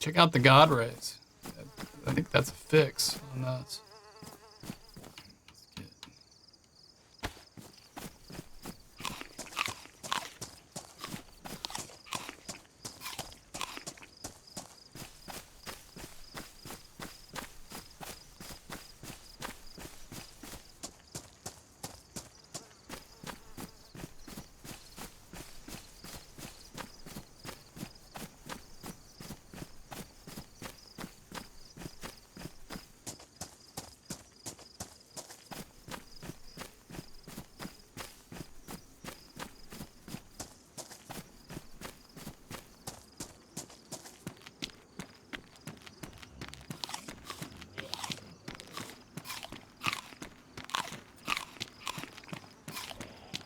Check out the God rays. I think that's a fix on those.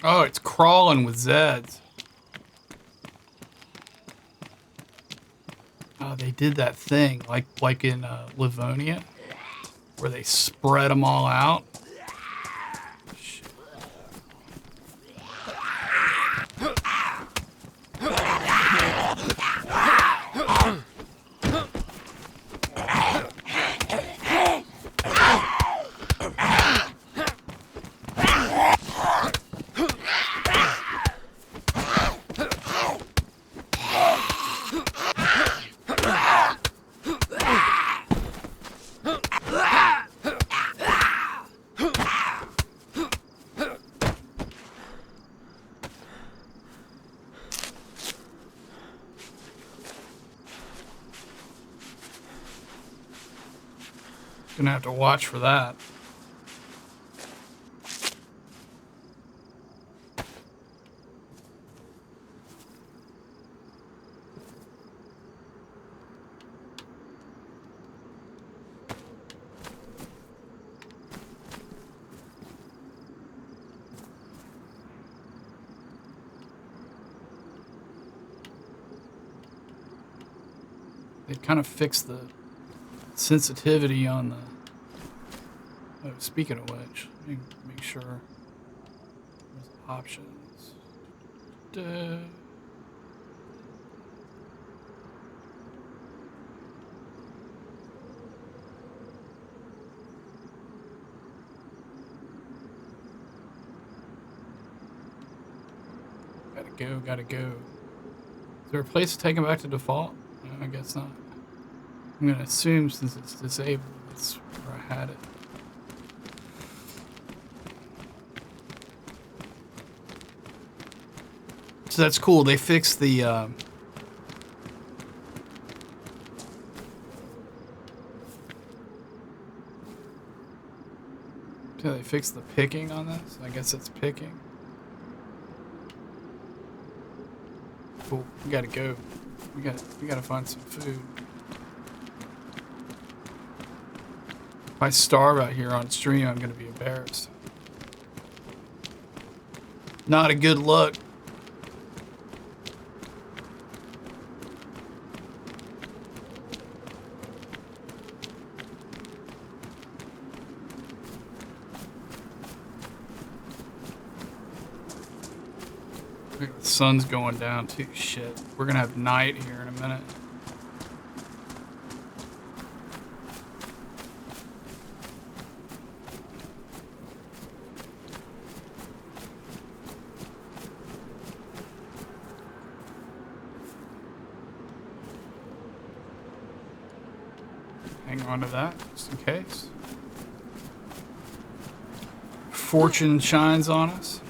Oh, it's crawling with Zeds. Oh, they did that thing like in Livonia, where they spread them all out. Gonna have to watch for that. They kind of fixed the sensitivity on the... Oh, speaking of which, let me make sure there's options. Gotta go. Is there a place to take them back to default? No, I guess not. I'm gonna assume since it's disabled, that's where I had it. So that's cool. They fixed the yeah, they fixed the picking on this. I guess it's picking. Cool. We gotta go. We gotta find some food. If I starve out here on stream, I'm gonna be embarrassed. Not a good look. The sun's going down too. Shit. We're gonna have night here in a minute. Hang on to that just in case. Fortune shines on us.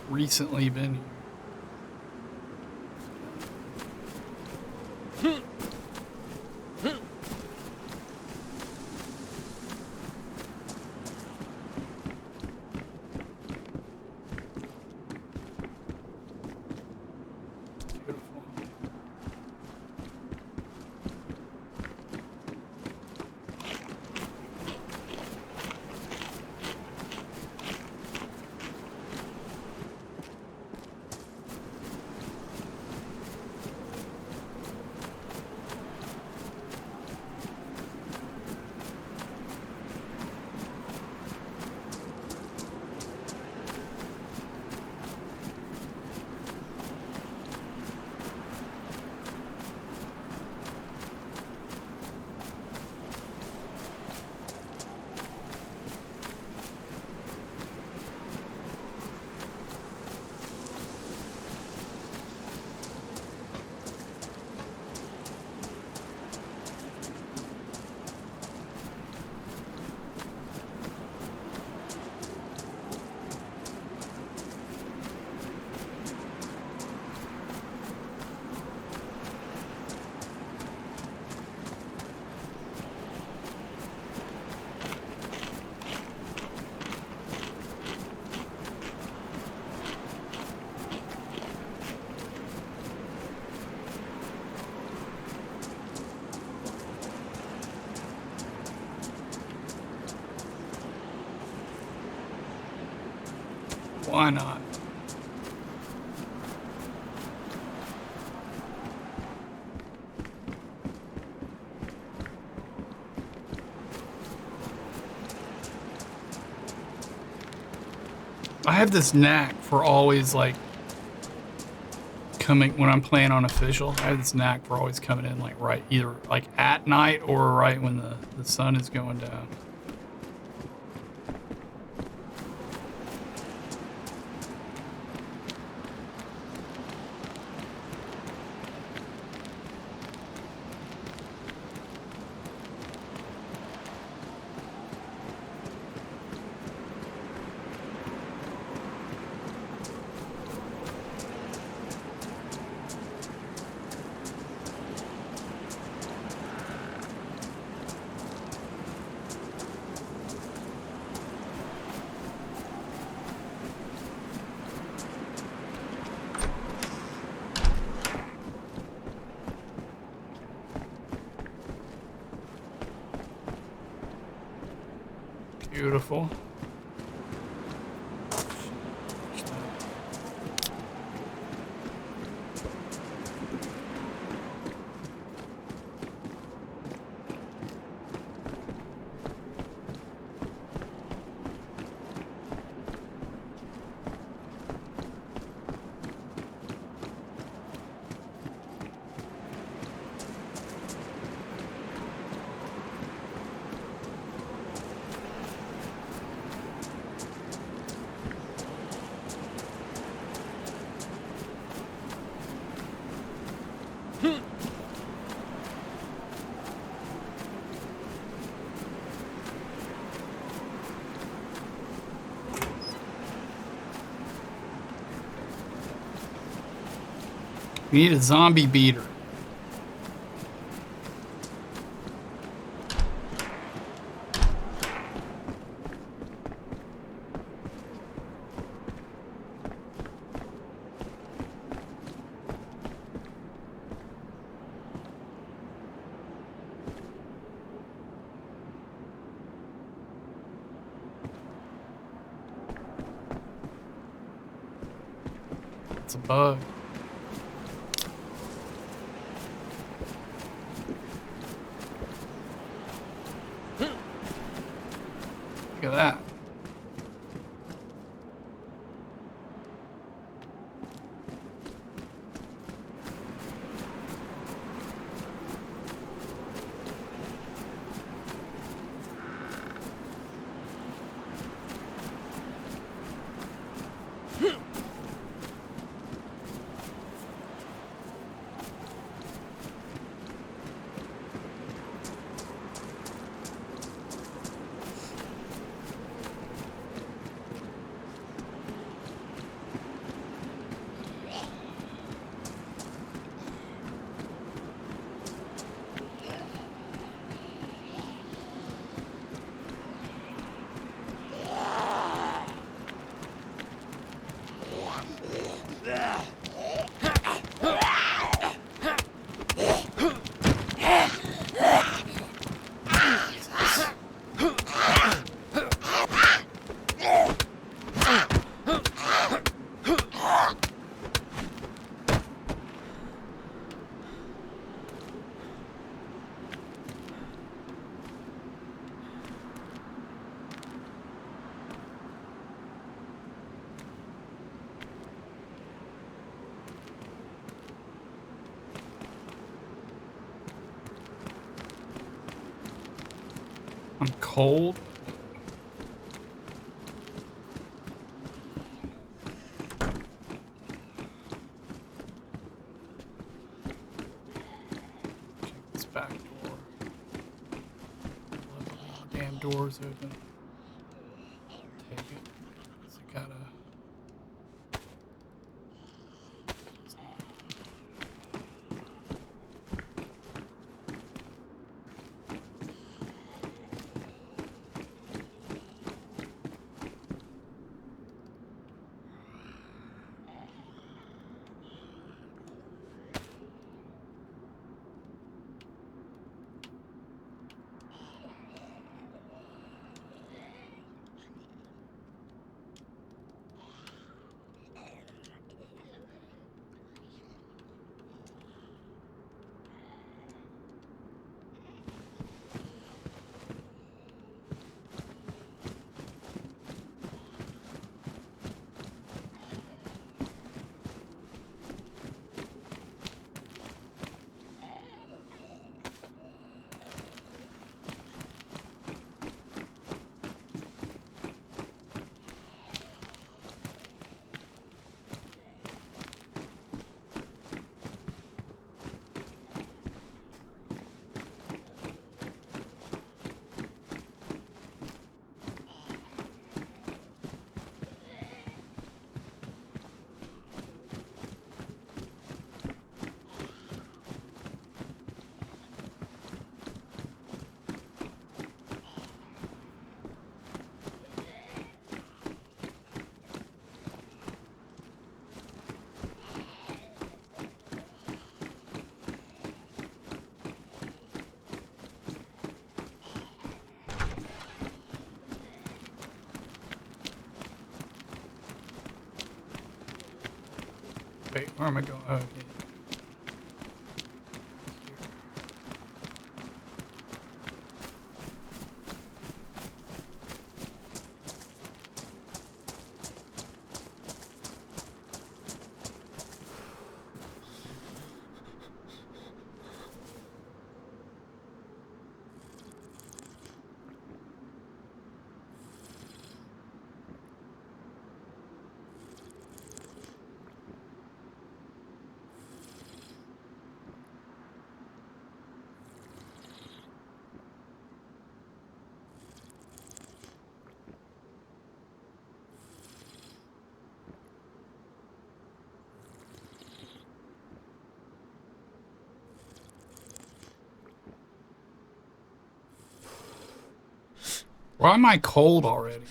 Recently been here. Why not? I have this knack for always like coming when I'm playing on official. I have this knack for always coming in like right either like at night or right when the sun is going down. Beautiful. We need a zombie beater. It's a bug. Look at that. I'm cold. Check this back door. Damn door's open. Take it. So gotta. Wait, where am I going? Oh, okay. Why am I cold already?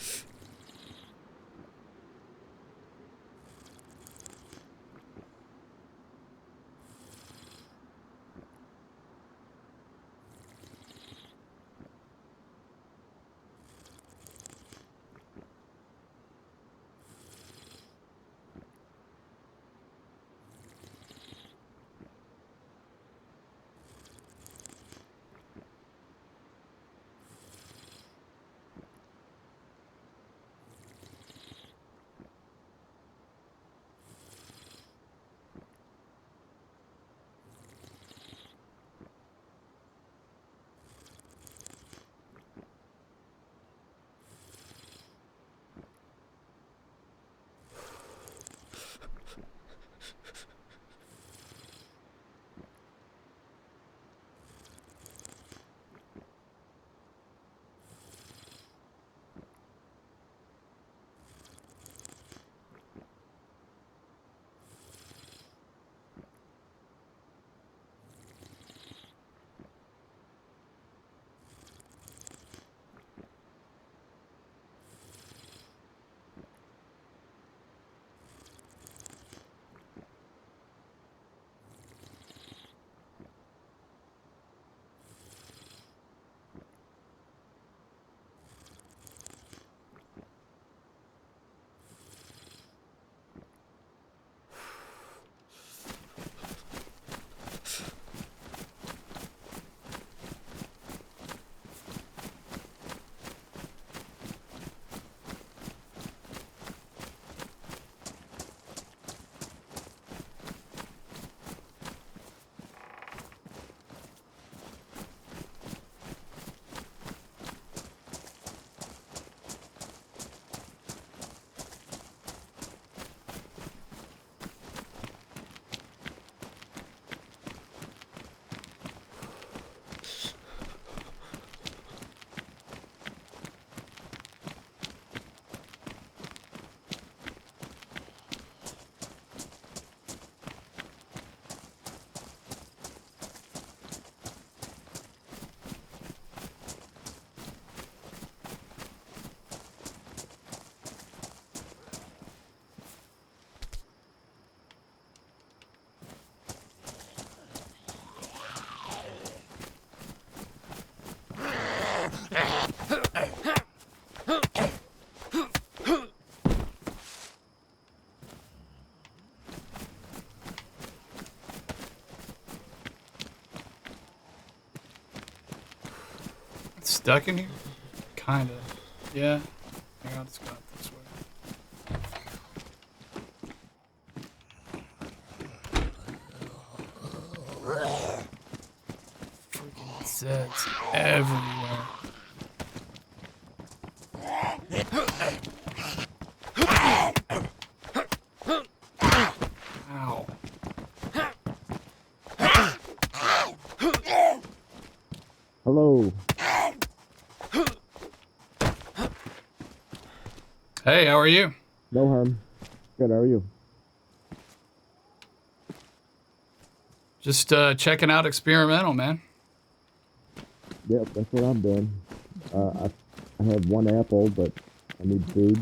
It's stuck in here? Kinda. Yeah. Hang on, let's go out this way. Freaking Zeds everywhere. Ow. Hello. Hey, how are you? No harm. Good, how are you? Just checking out Experimental, man. Yep, that's what I'm doing. I have one apple, but I need food.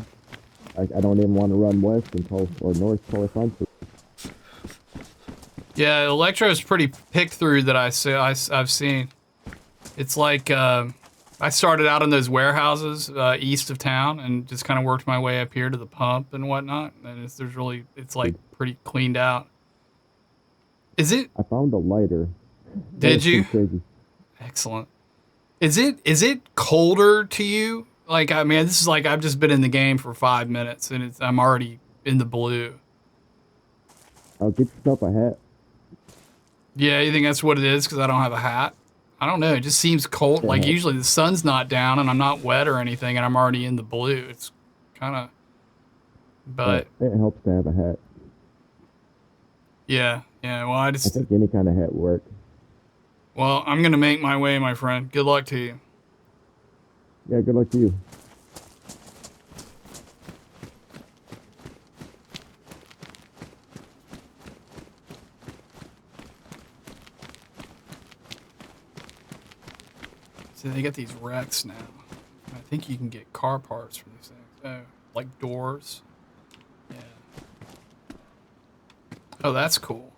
I don't even want to run west until, or north until I find food. Yeah, Electro's pretty pick through that I've seen. It's like I started out in those warehouses east of town and just kind of worked my way up here to the pump and whatnot. And it's like pretty cleaned out. Is it? I found a lighter. That Did was pretty you? crazy. Excellent. Is it colder to you? Like, I mean, this is like I've just been in the game for 5 minutes and I'm already in the blue. I'll get yourself a hat. Yeah, you think that's what it is because I don't have a hat? I don't know. It just seems cold. Like Yeah. usually the sun's not down and I'm not wet or anything and I'm already in the blue. It's kind of, but It helps to have a hat. yeah. Well, I think any kind of hat works. well, I'm gonna make my way, my friend. Good luck to you. Yeah, good luck to you. See, they get these wrecks now. I think you can get car parts from these things. Oh, like doors. Yeah. Oh, that's cool.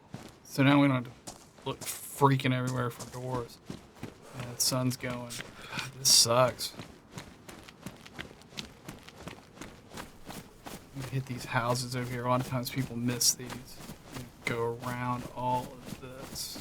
So now we don't have to look freaking everywhere for doors. Yeah, the sun's going. God, this sucks. You hit these houses over here. A lot of times people miss these. You go around all of this.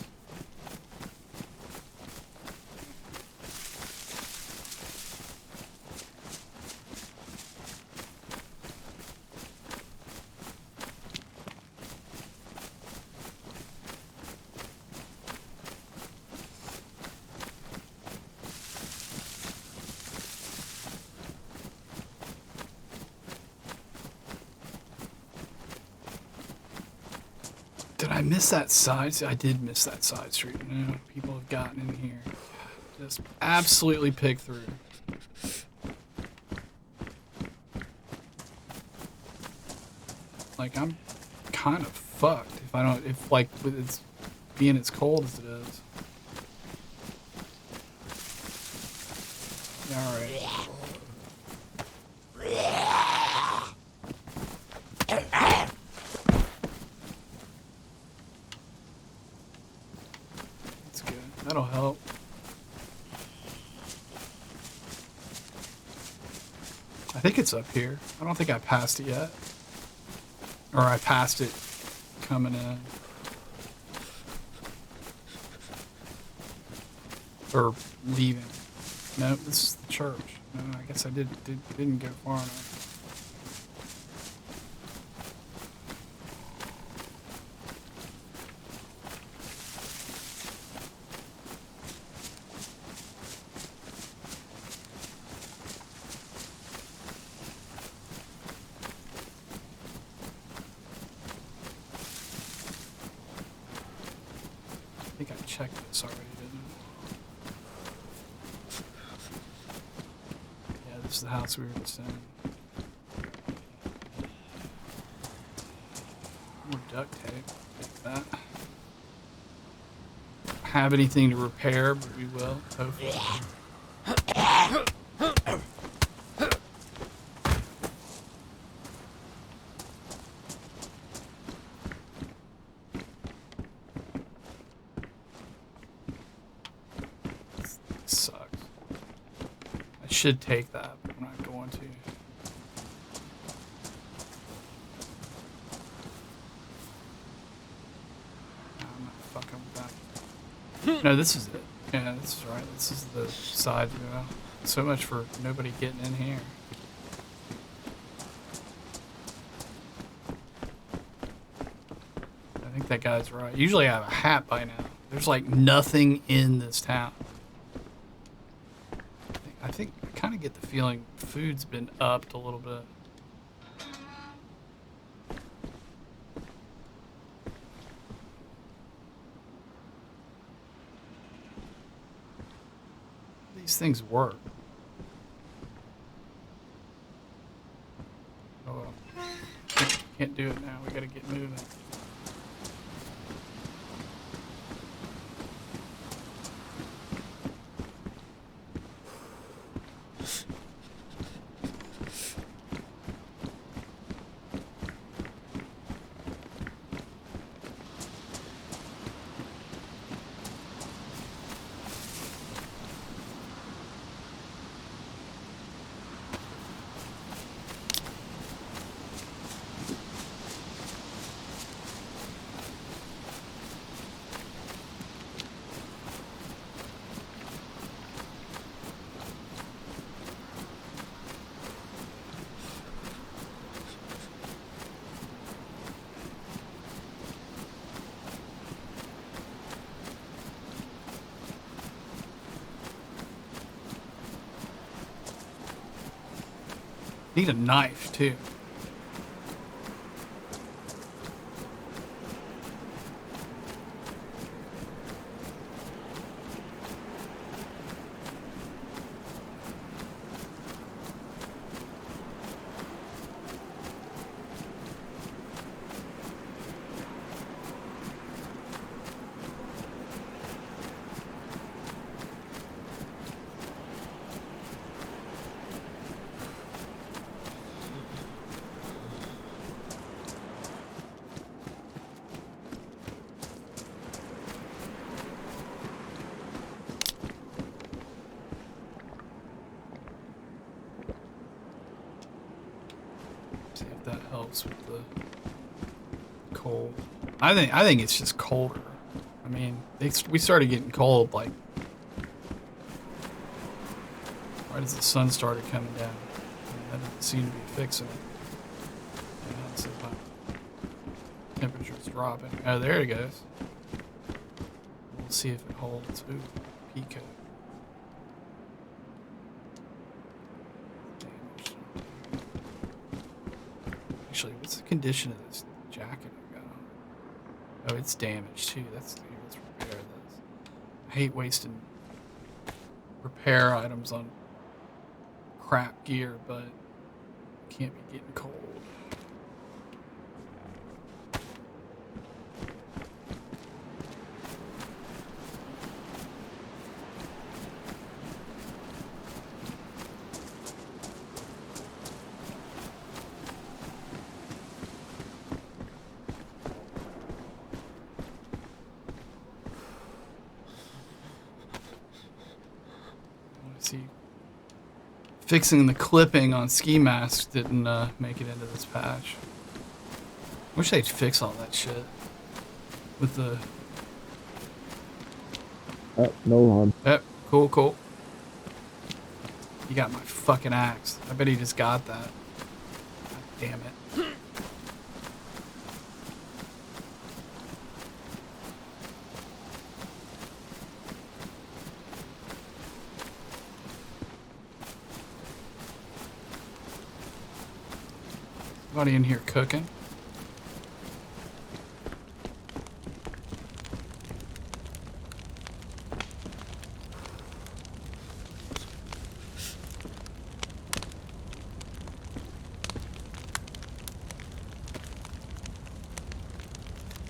Did I miss that side? I did miss that side street. No, people have gotten in here. Just absolutely picked through. Like, I'm kind of fucked if I don't, if like, with it's being as cold as it is. Alright. That's good. That'll help. I think it's up here. I don't think I passed it yet. Or I passed it coming in. Or leaving. No, this is the church. No, I guess I didn't go far enough. I think I checked this already, didn't I? Yeah, this is the house we were just in. More duct tape. Take that. Have anything to repair, but we will, hopefully. This sucks. I should take that, but I'm not going to. No, I'm not fucking with that. No, this is it. Yeah, this is right. This is the side to go out. So much for nobody getting in here. I think that guy's right. Usually I have a hat by now. There's like nothing in this town. I kind of get the feeling food's been upped a little bit. These things work. Oh well. Can't do it now. We gotta get moving. Need a knife too. See if that helps with the cold. I think it's just colder. I mean, we started getting cold like right as the sun started coming down. And that doesn't seem to be fixing it. Yeah, let's see if my temperature's dropping. Oh, there it goes. We'll see if it holds. Ooh, Pico. Damaged. Actually, what's the condition of this jacket I've got on? Oh, it's damaged too. Let's repair this. I hate wasting repair items on crap gear, but can't be getting cold. See, fixing the clipping on ski masks didn't make it into this patch. Wish they'd fix all that shit with the. No harm. Yep, cool. You got my fucking axe. I bet he just got that. God damn it. Somebody in here cooking.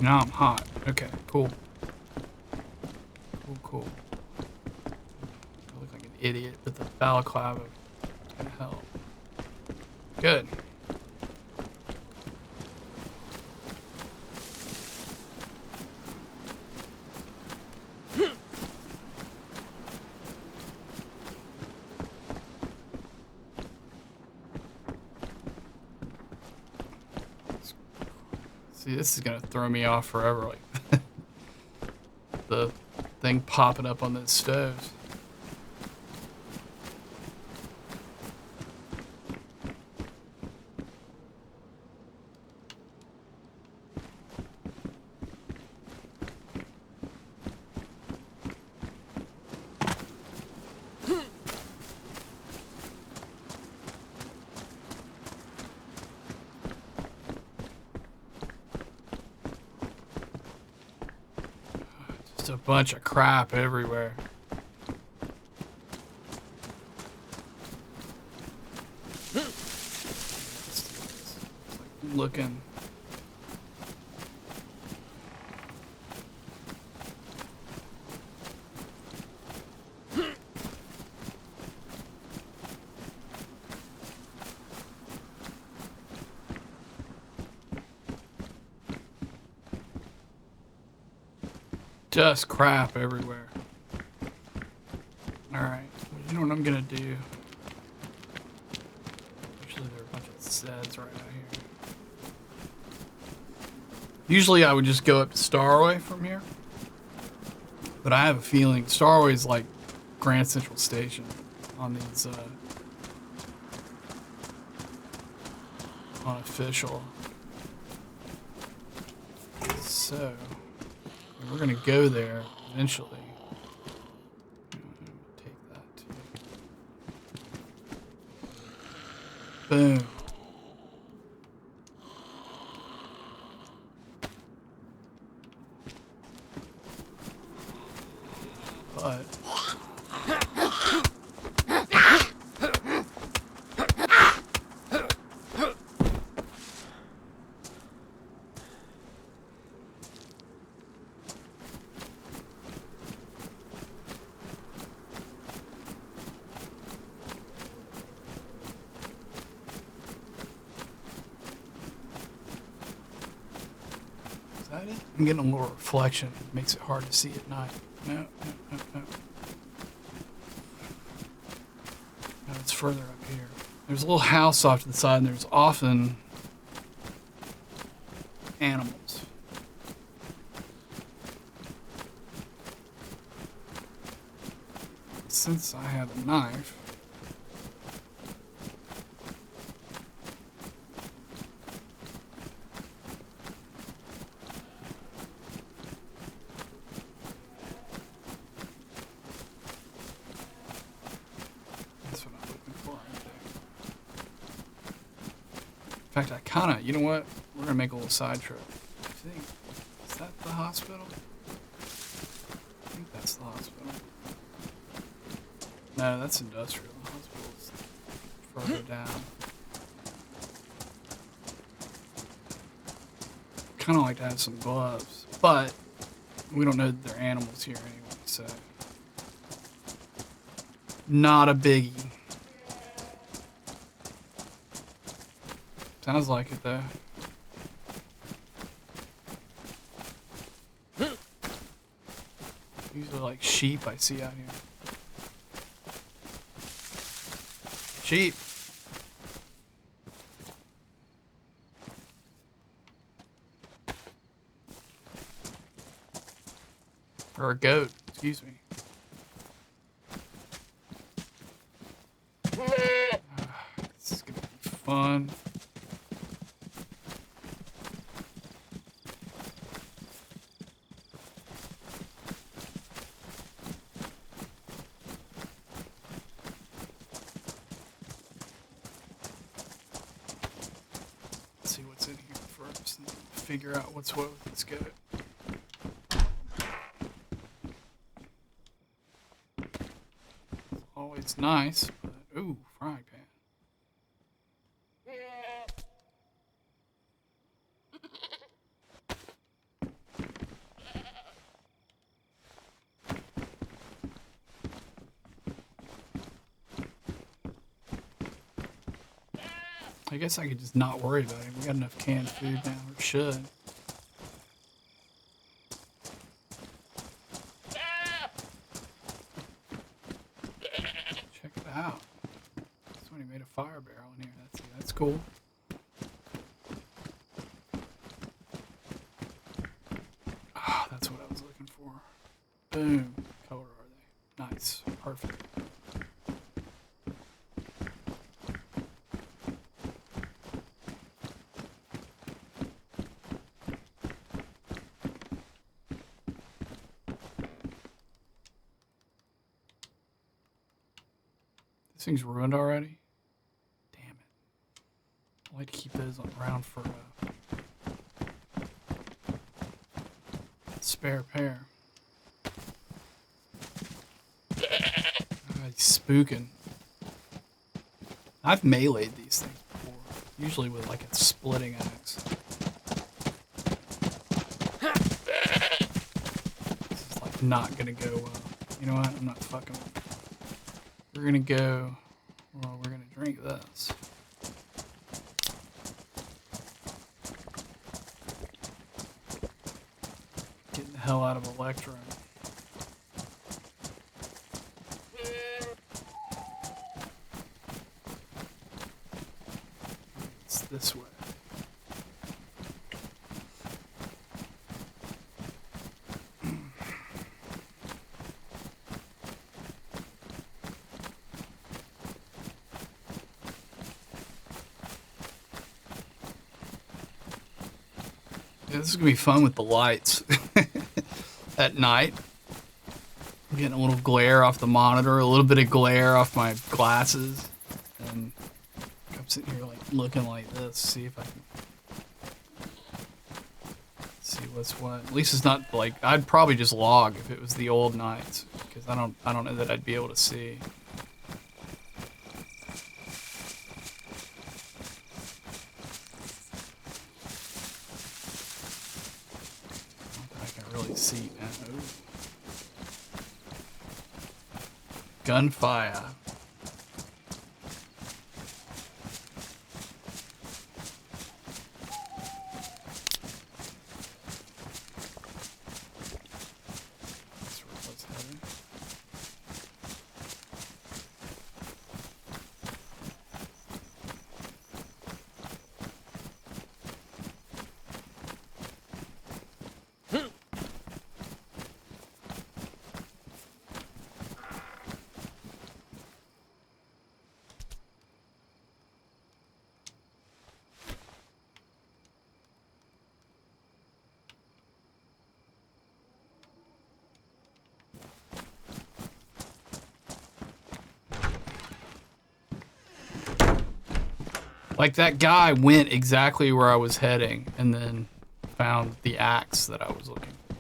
Now I'm hot. Okay, cool. Cool. I look like an idiot, but the balaclava is gonna help. Good. See, this is gonna throw me off forever, like the thing popping up on the stoves. Just a bunch of crap everywhere. It's like looking. Just crap everywhere. Alright, you know what I'm gonna do? Actually, there are a bunch of Zeds right out here. Usually I would just go up to Starway from here. But I have a feeling Starway is like Grand Central Station on these, unofficial. So, we're gonna go there eventually. Take that too. Boom. But is that it? I'm getting a little reflection. It makes it hard to see at night. No, no, no, no. No, it's further up here. There's a little house off to the side, and there's often animals. Since I have a knife, that's what I'm looking for right there. In fact, I kind of, you know what? We're going to make a little side trip. I think, is that the hospital? I think that's the hospital. No, that's industrial. The hospital's further down. Kind of like to have some gloves, but we don't know that they're animals here anyway, so not a biggie. Sounds like it though. These are like sheep I see out here. Sheep. Or a goat, excuse me. This is gonna be fun. Let's see what's in here first and figure out what's what with this goat. Always nice, but ooh, frying pan. I guess I could just not worry about it. We got enough canned food now, or should. Check it out. Somebody made a fire barrel in here. That's cool. Ah, that's what I was looking for. Boom. What color are they? Nice. Perfect. This thing's ruined already? Damn it. I like to keep those around for spare pair. He's spooking. I've meleeed these things before. Usually with like a splitting axe. This is like not gonna go well. You know what? I'm not fucking with it. We're gonna go, well, we're gonna drink this. Getting the hell out of Electro. It's this way. Yeah, this is gonna be fun with the lights at night. I'm getting a little glare off the monitor, a little bit of glare off my glasses, and sitting here like looking like this, see if I can see what's what. At least it's not like I'd probably just log if it was the old nights, because I don't know that I'd be able to see. I can really see, man. Ooh. Gunfire. That's where it's headed. Like, that guy went exactly where I was heading and then found the axe that I was looking for.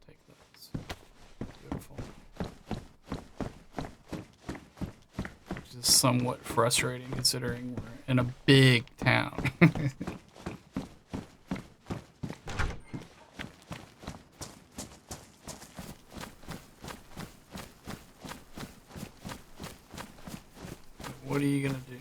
Take this. Beautiful. Which is somewhat frustrating considering we're in a big town. What are you gonna do?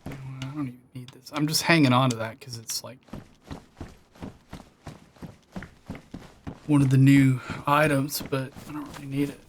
I don't even need this. I'm just hanging on to that because it's like one of the new items, but I don't really need it.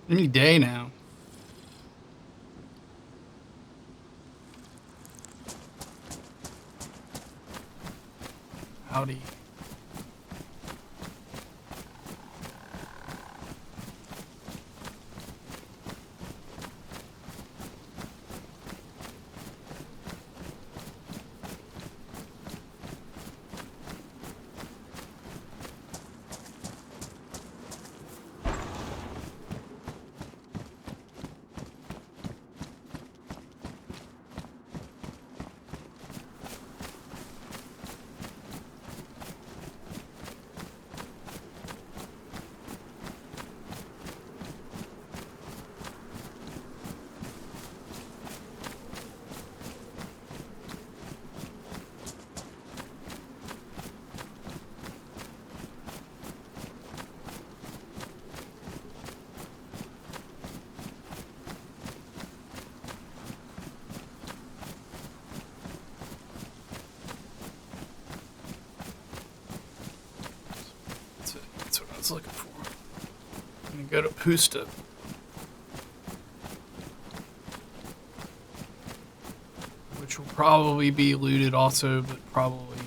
Any day now. Howdy. was looking for. I'm gonna go to Pusta. Which will probably be looted also, but probably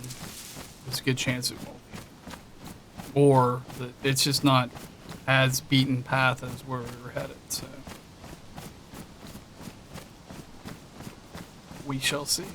there's a good chance it won't be. Or that it's just not as beaten path as where we were headed, so we shall see.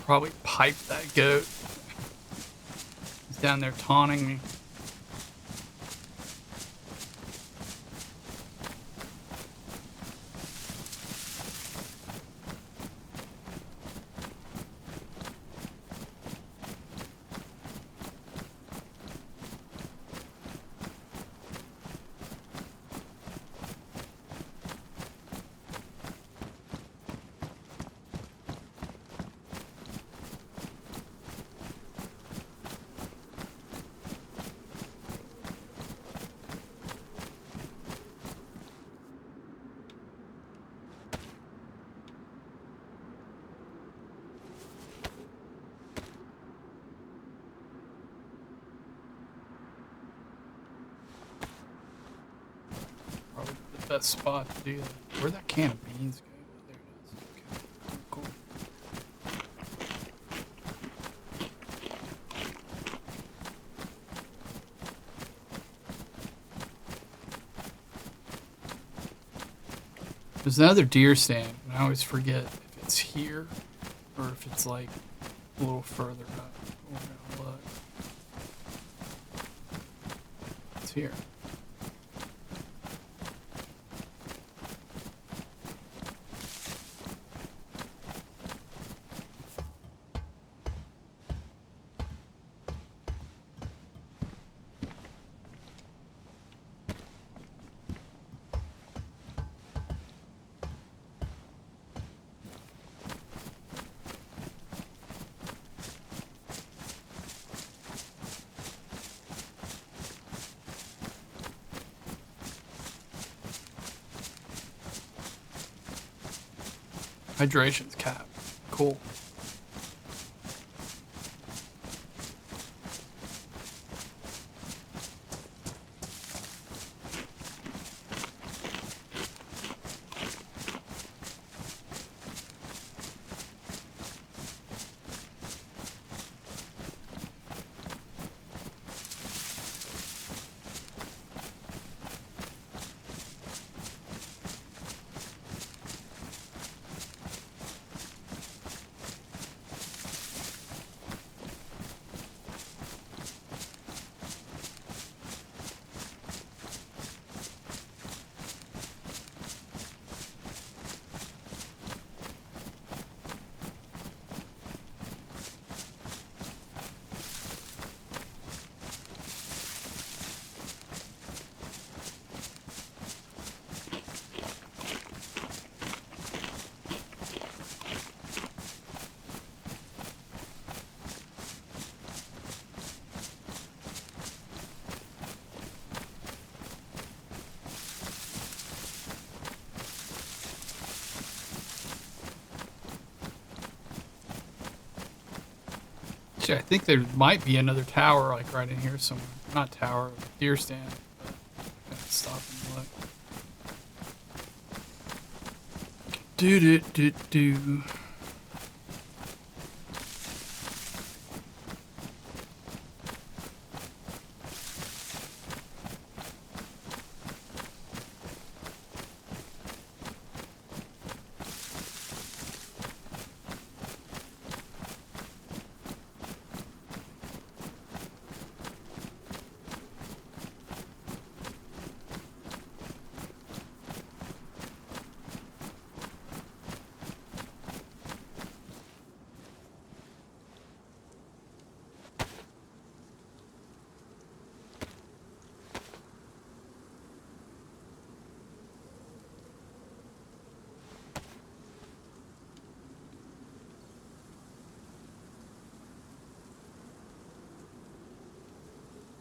Probably pipe that goat. He's down there taunting me. Probably the best spot to do that. Where'd that can of beans go? There it is. Okay. Cool. There's another deer stand, and I always forget if it's here or if it's like a little further up. We're gonna look. It's here. Hydration's cap. Cool. Actually, I think there might be another tower like right in here somewhere. Not tower, deer stand. But I gotta stop and look. Do do do do.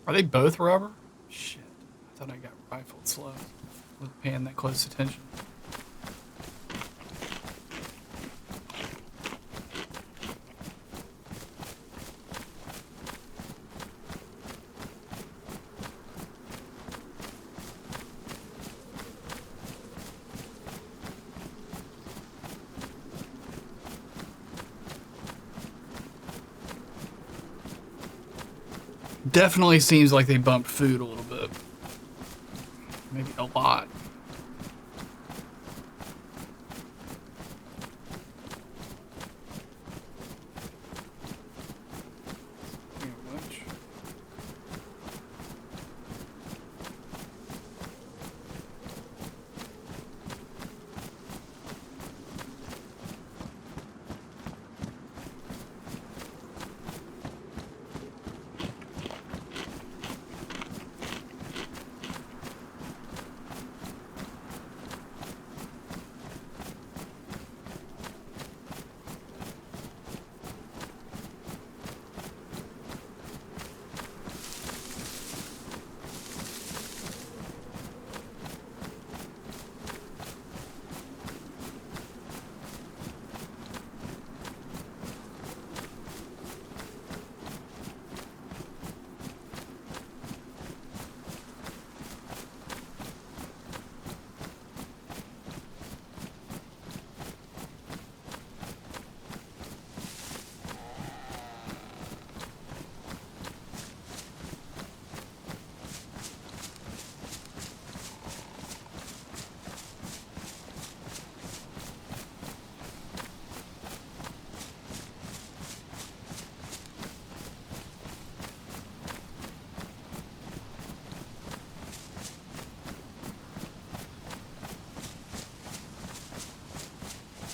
Are they both rubber? Shit. I thought I got rifled slow. Wasn't paying that close attention. Definitely seems like they bumped food a little bit. Maybe a lot. Speaking of which,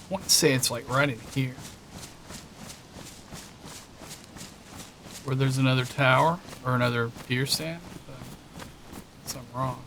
I want to say it's like right in here. Where there's another tower or another deer stand. But unless I'm wrong.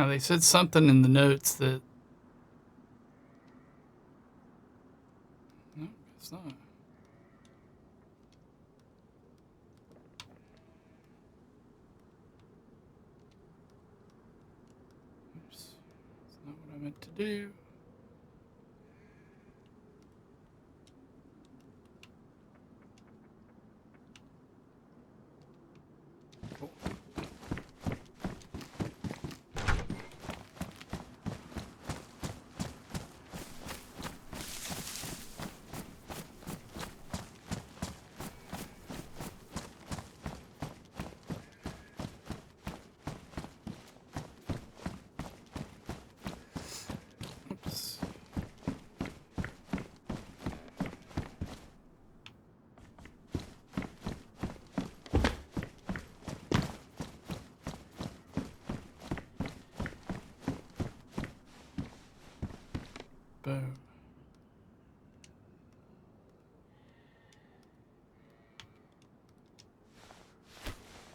Now, they said something in the notes that... No, it's not. Oops. That's not what I meant to do. Cool. Oops. Boom.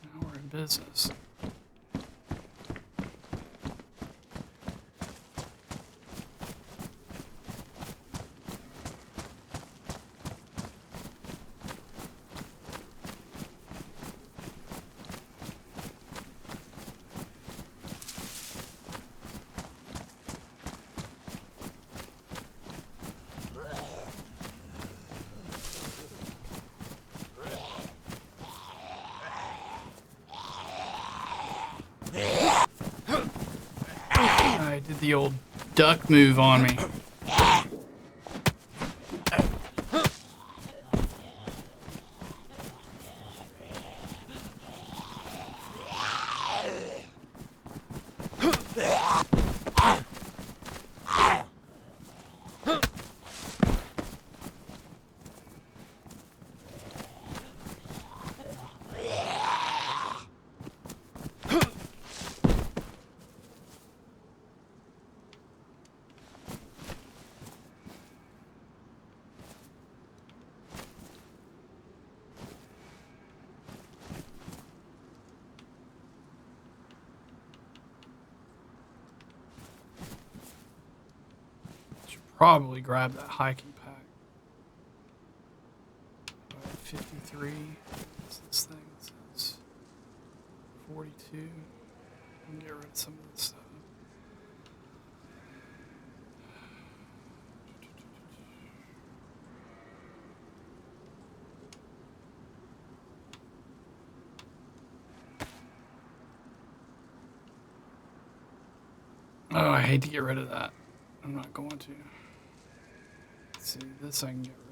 Now we're in business. I did the old duck move on me. Probably grab that hiking pack. 53. What's this thing? It says 42. I can get rid of some of this stuff. Oh, I hate to get rid of that. I'm not going to. Let's see, this I can get rid of.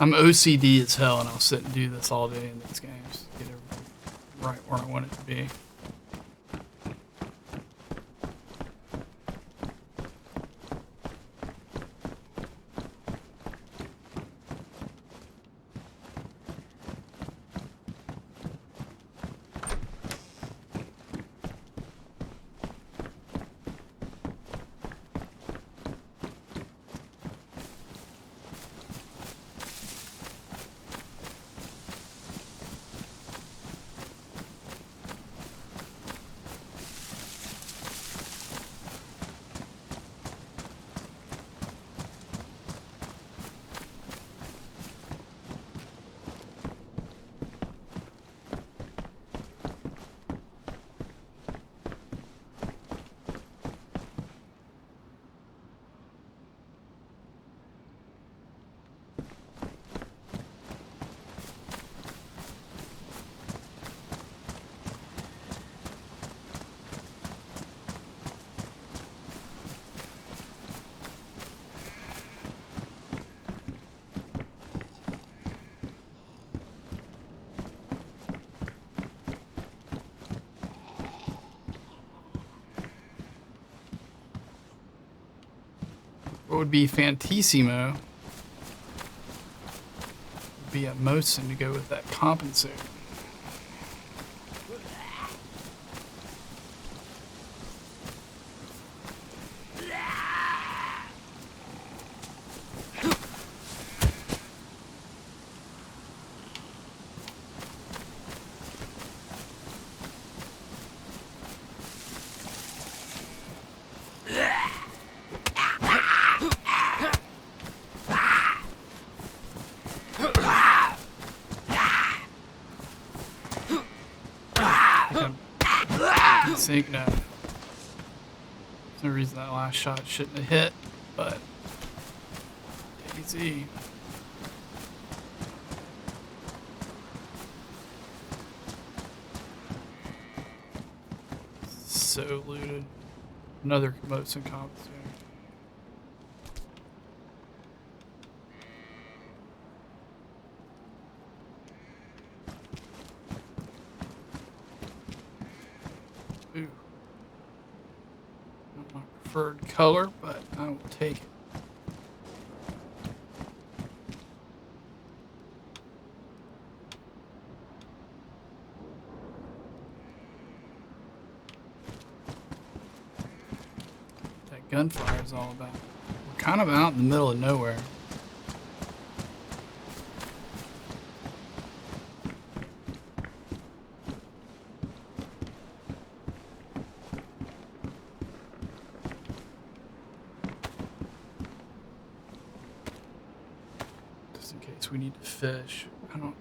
I'm OCD as hell, and I'll sit and do this all day in these games. Get everything right where I want it to be. would be Fantissimo. Would be at Mosin to go with that compensate. Sync now. There's no reason that last shot shouldn't have hit, but DayZ. So looted. Another Mosin compensator. Ooh. Not my preferred color, but I will take it. That gunfire is all about. We're kind of out in the middle of nowhere. Just in case we need to fish. I don't.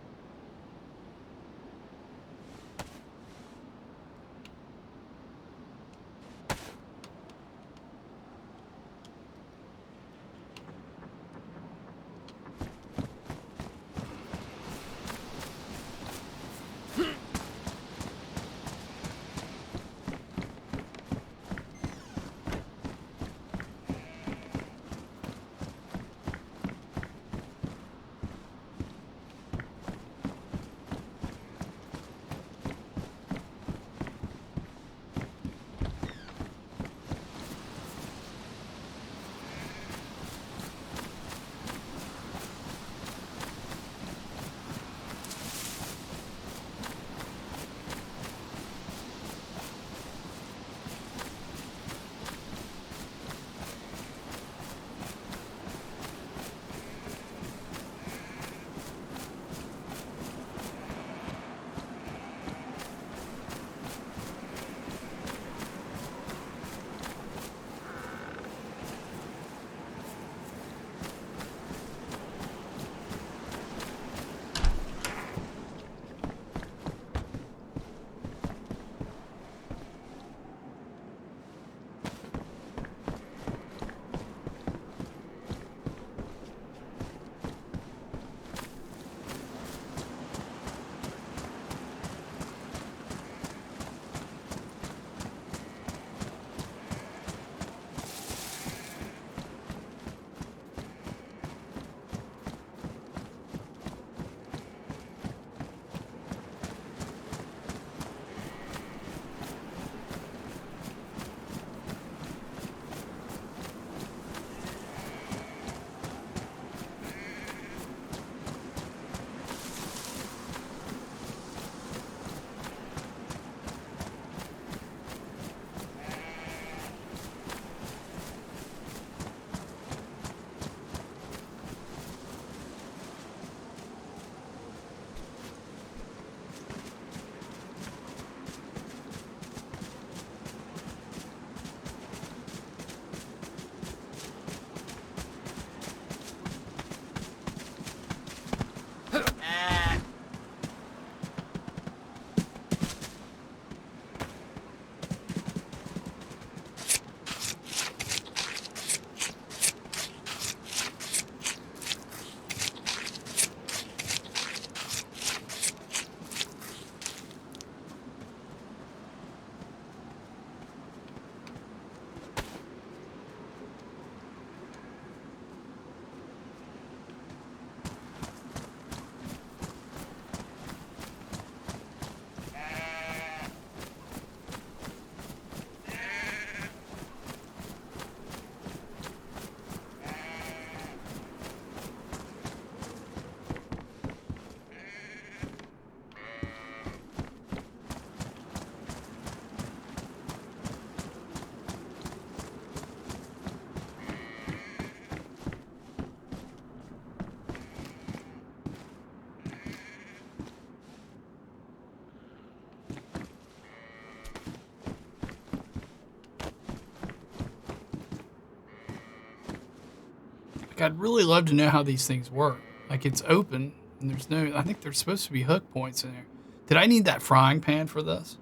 Like, I'd really love to know how these things work. Like, it's open, and there's no... I think there's supposed to be hook points in there. Did I need that frying pan for this?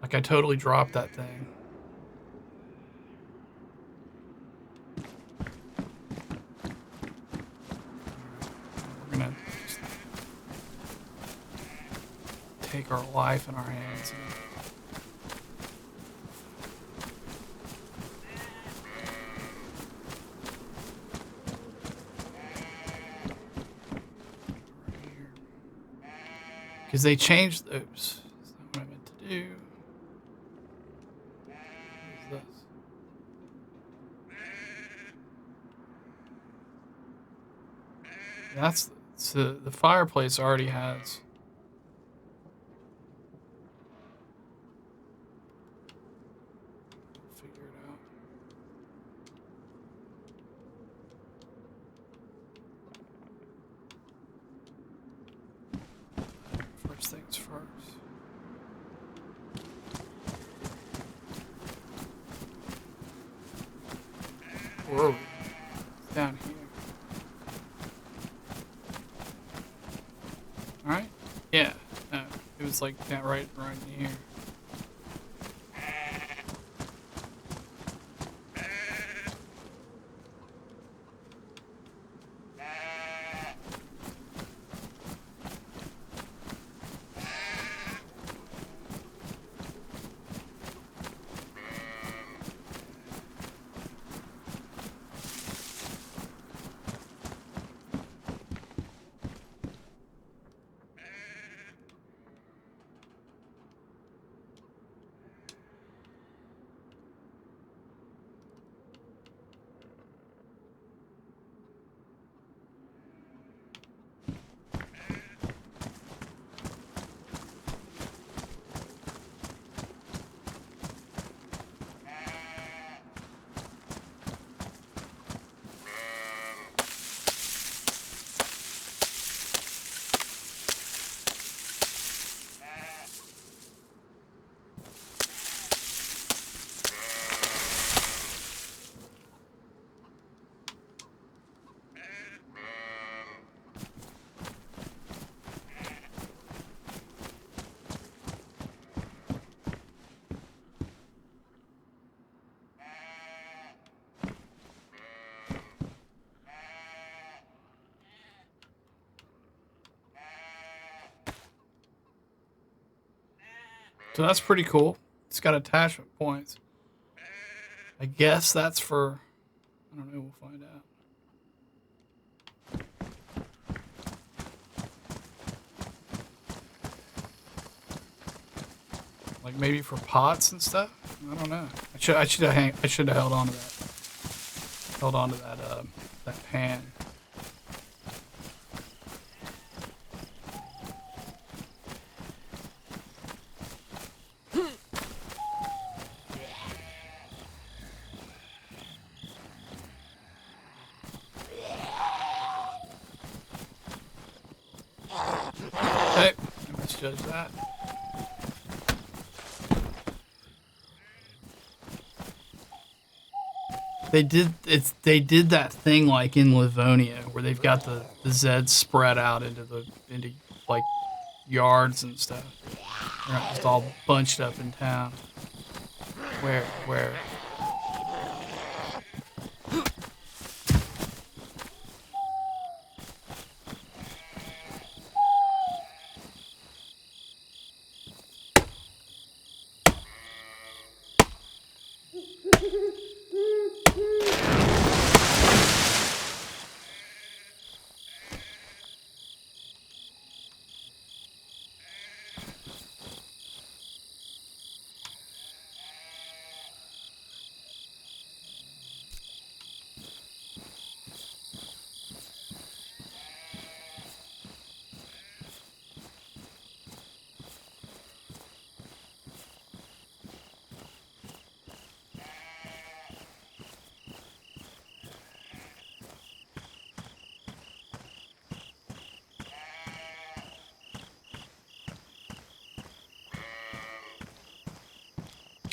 Like, I totally dropped that thing. We're gonna just take our life in our hands. Because they changed... Oops. That's not what I meant to do. What is this? That's... So the fireplace already has... Figure it out. First things first. Whoa. It's down here. Alright? Yeah. No, it was like that right in here. So that's pretty cool. It's got attachment points. I guess that's for... I don't know, we'll find out. Like maybe for pots and stuff? I don't know. I should have held on to that. Held on to that pan. Hey, I misjudged that. They did that thing like in Livonia where they've got the Zeds spread out into like yards and stuff. They're not just all bunched up in town. Where?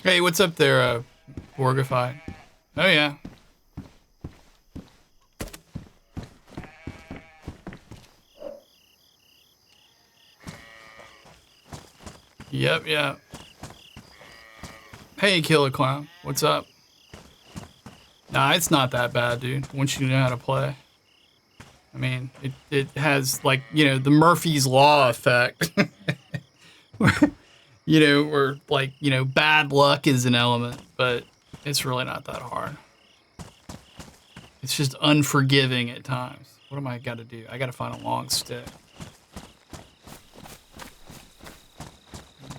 Hey, what's up there, Borgified? Oh yeah. Yep, yep. Hey, Killer Clown. What's up? Nah, it's not that bad, dude. Once you know how to play. I mean, it has, like, you know, the Murphy's Law effect. You know, where, like, you know, bad luck is an element, but it's really not that hard. It's just unforgiving at times. What am I got to do? I got to find a long stick.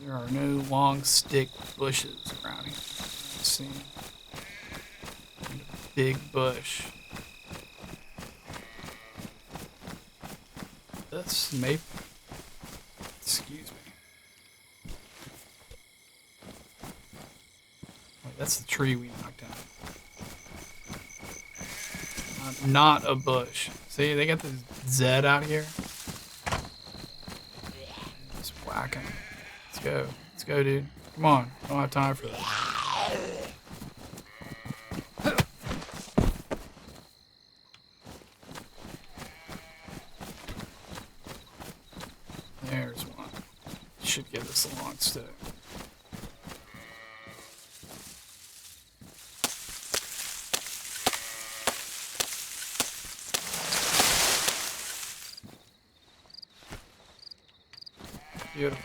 There are no long stick bushes around here. Let's see. Big bush. That's maple. Excuse me. Wait, that's the tree we knocked down. Not a bush. See, they got the Z out here. Just whacking. Let's go. Let's go, dude. Come on. I don't have time for that. There's one. Should give us a long stick. Beautiful.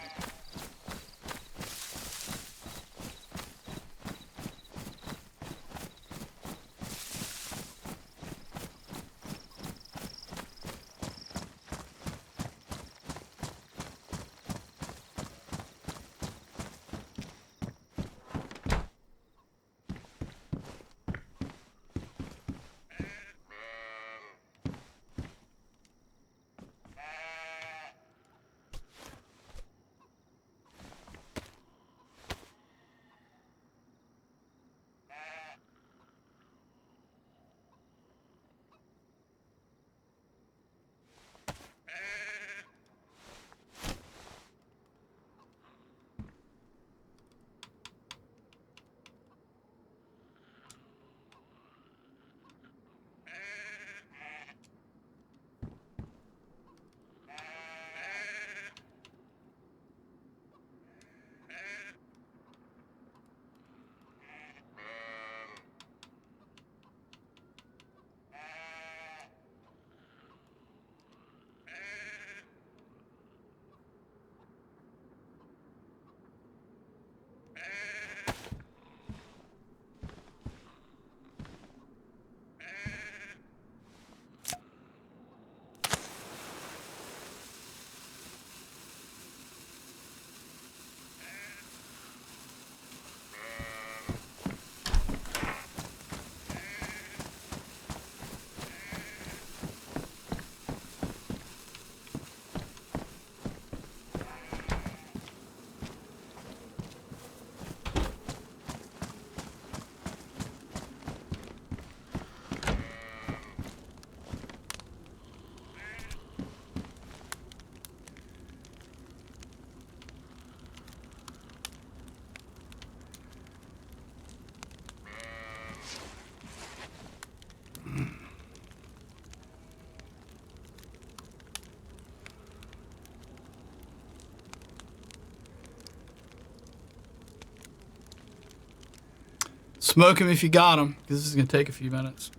Smoke him if you got him, because this is going to take a few minutes.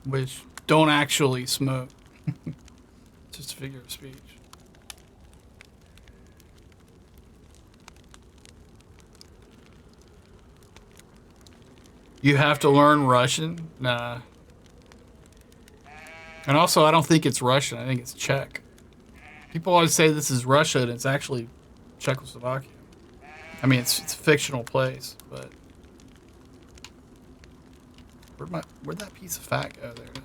Which don't actually smoke. Just a figure of speech. You have to learn Russian? Nah. And also, I don't think it's Russian. I think it's Czech. People always say this is Russia, and it's actually Czechoslovakia. I mean, it's a fictional place, but where'd that piece of fat go? There it is.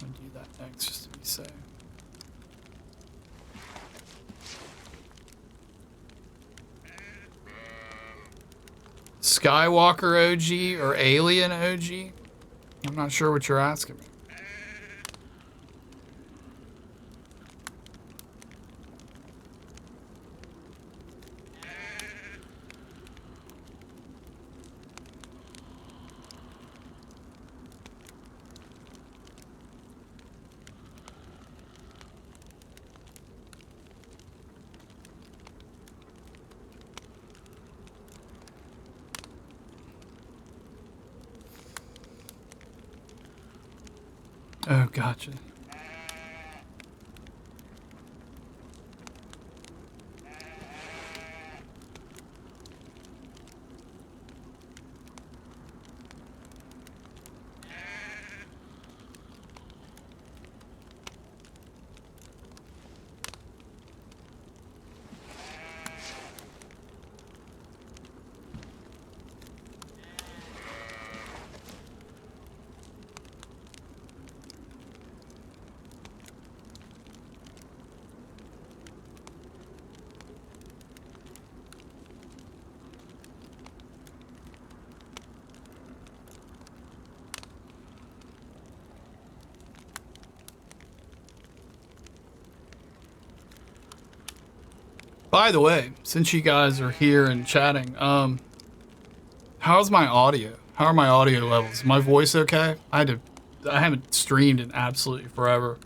I'm gonna do that next, just to be safe. Skywalker OG or Alien OG? I'm not sure what you're asking me. Oh, gotcha. By the way, since you guys are here and chatting, how's my audio? How are my audio levels? Is my voice okay? I haven't streamed in absolutely forever.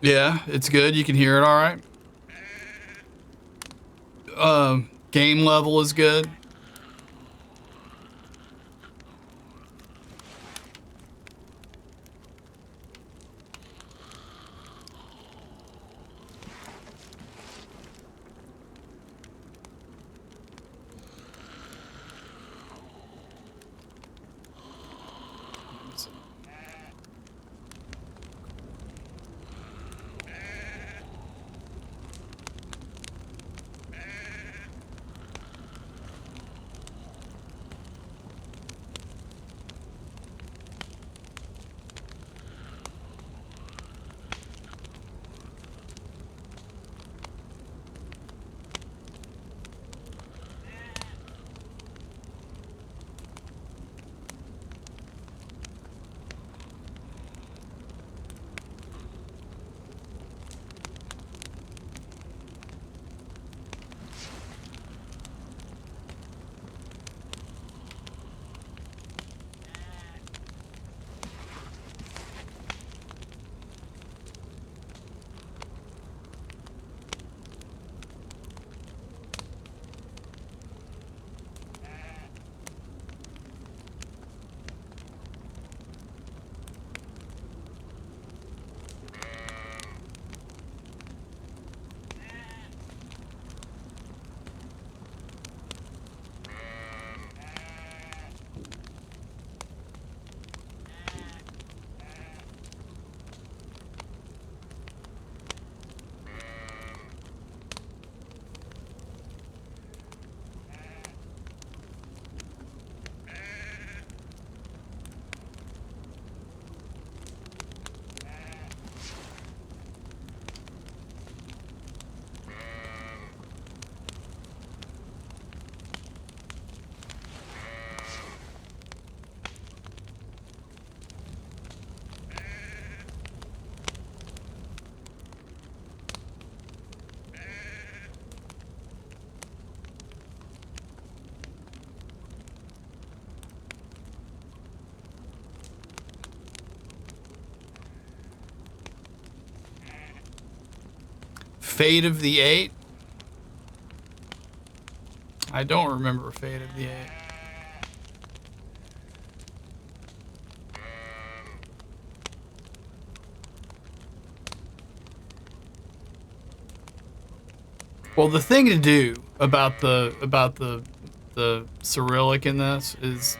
Yeah, it's good. You can hear it all right. Game level is good. Fate of the Eight. I don't remember Fate of the Eight. Well, the thing to do about the Cyrillic in this is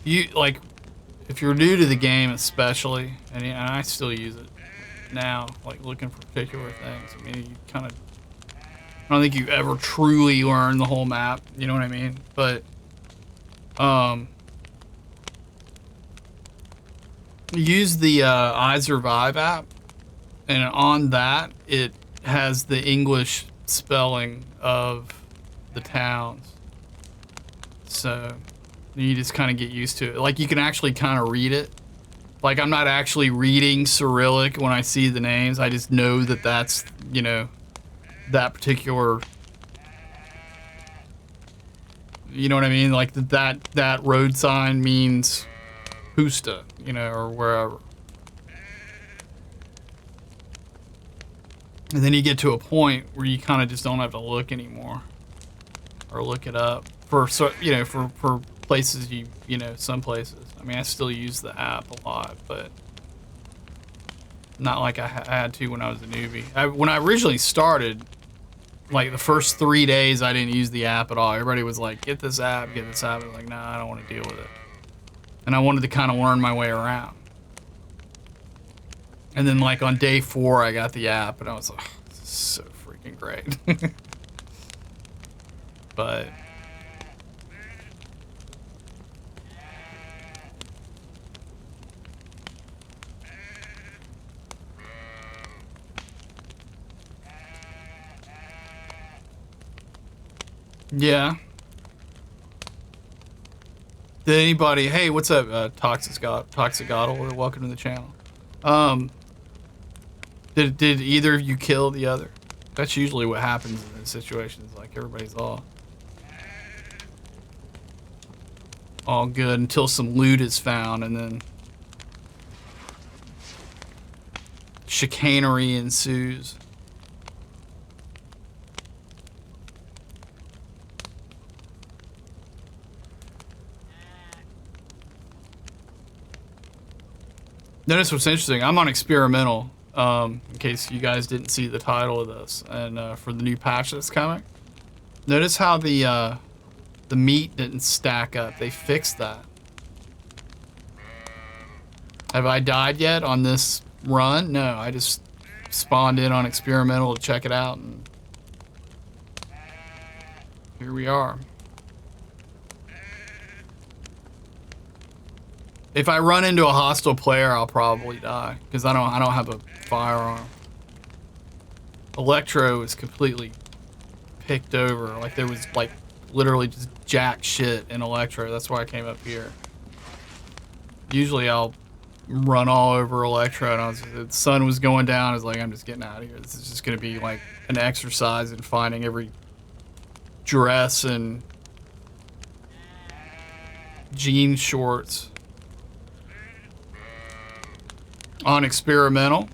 you like if you're new to the game especially, and I still use it now, like looking for particular things. I mean, you kind of I don't think you ever truly learn the whole map. You know what I mean? But use the iSurvive app, and on that it has the English spelling of the towns. So you just kind of get used to it. Like you can actually kind of read it. Like I'm not actually reading Cyrillic when I see the names. I just know that that's, you know, that particular, you know what I mean? Like that road sign means Husta, you know, or wherever. And then you get to a point where you kind of just don't have to look anymore or look it up for, so you know, for places you know, some places. I mean, I still use the app a lot, but not like I had to when I was a newbie. When I originally started, like the first 3 days, I didn't use the app at all. Everybody was like, get this app, get this app. I was like, nah, I don't want to deal with it. And I wanted to kind of learn my way around. And then like on day 4, I got the app and I was like, oh, this is so freaking great. But yeah. Did anybody? Hey, what's up, Toxic Godel? Welcome to the channel. Did either of you kill the other? That's usually what happens in these situations. Like everybody's all good until some loot is found, and then chicanery ensues. Notice what's interesting. I'm on Experimental, in case you guys didn't see the title of this, and for the new patch that's coming. Notice how the meat didn't stack up. They fixed that. Have I died yet on this run? No, I just spawned in on Experimental to check it out, and here we are. If I run into a hostile player, I'll probably die because I don't have a firearm. Electro is completely picked over. Like there was like literally just jack shit in Electro. That's why I came up here. Usually I'll run all over Electro, and the sun was going down. I was like, I'm just getting out of here. This is just gonna be like an exercise in finding every dress and jean shorts. On Experimental.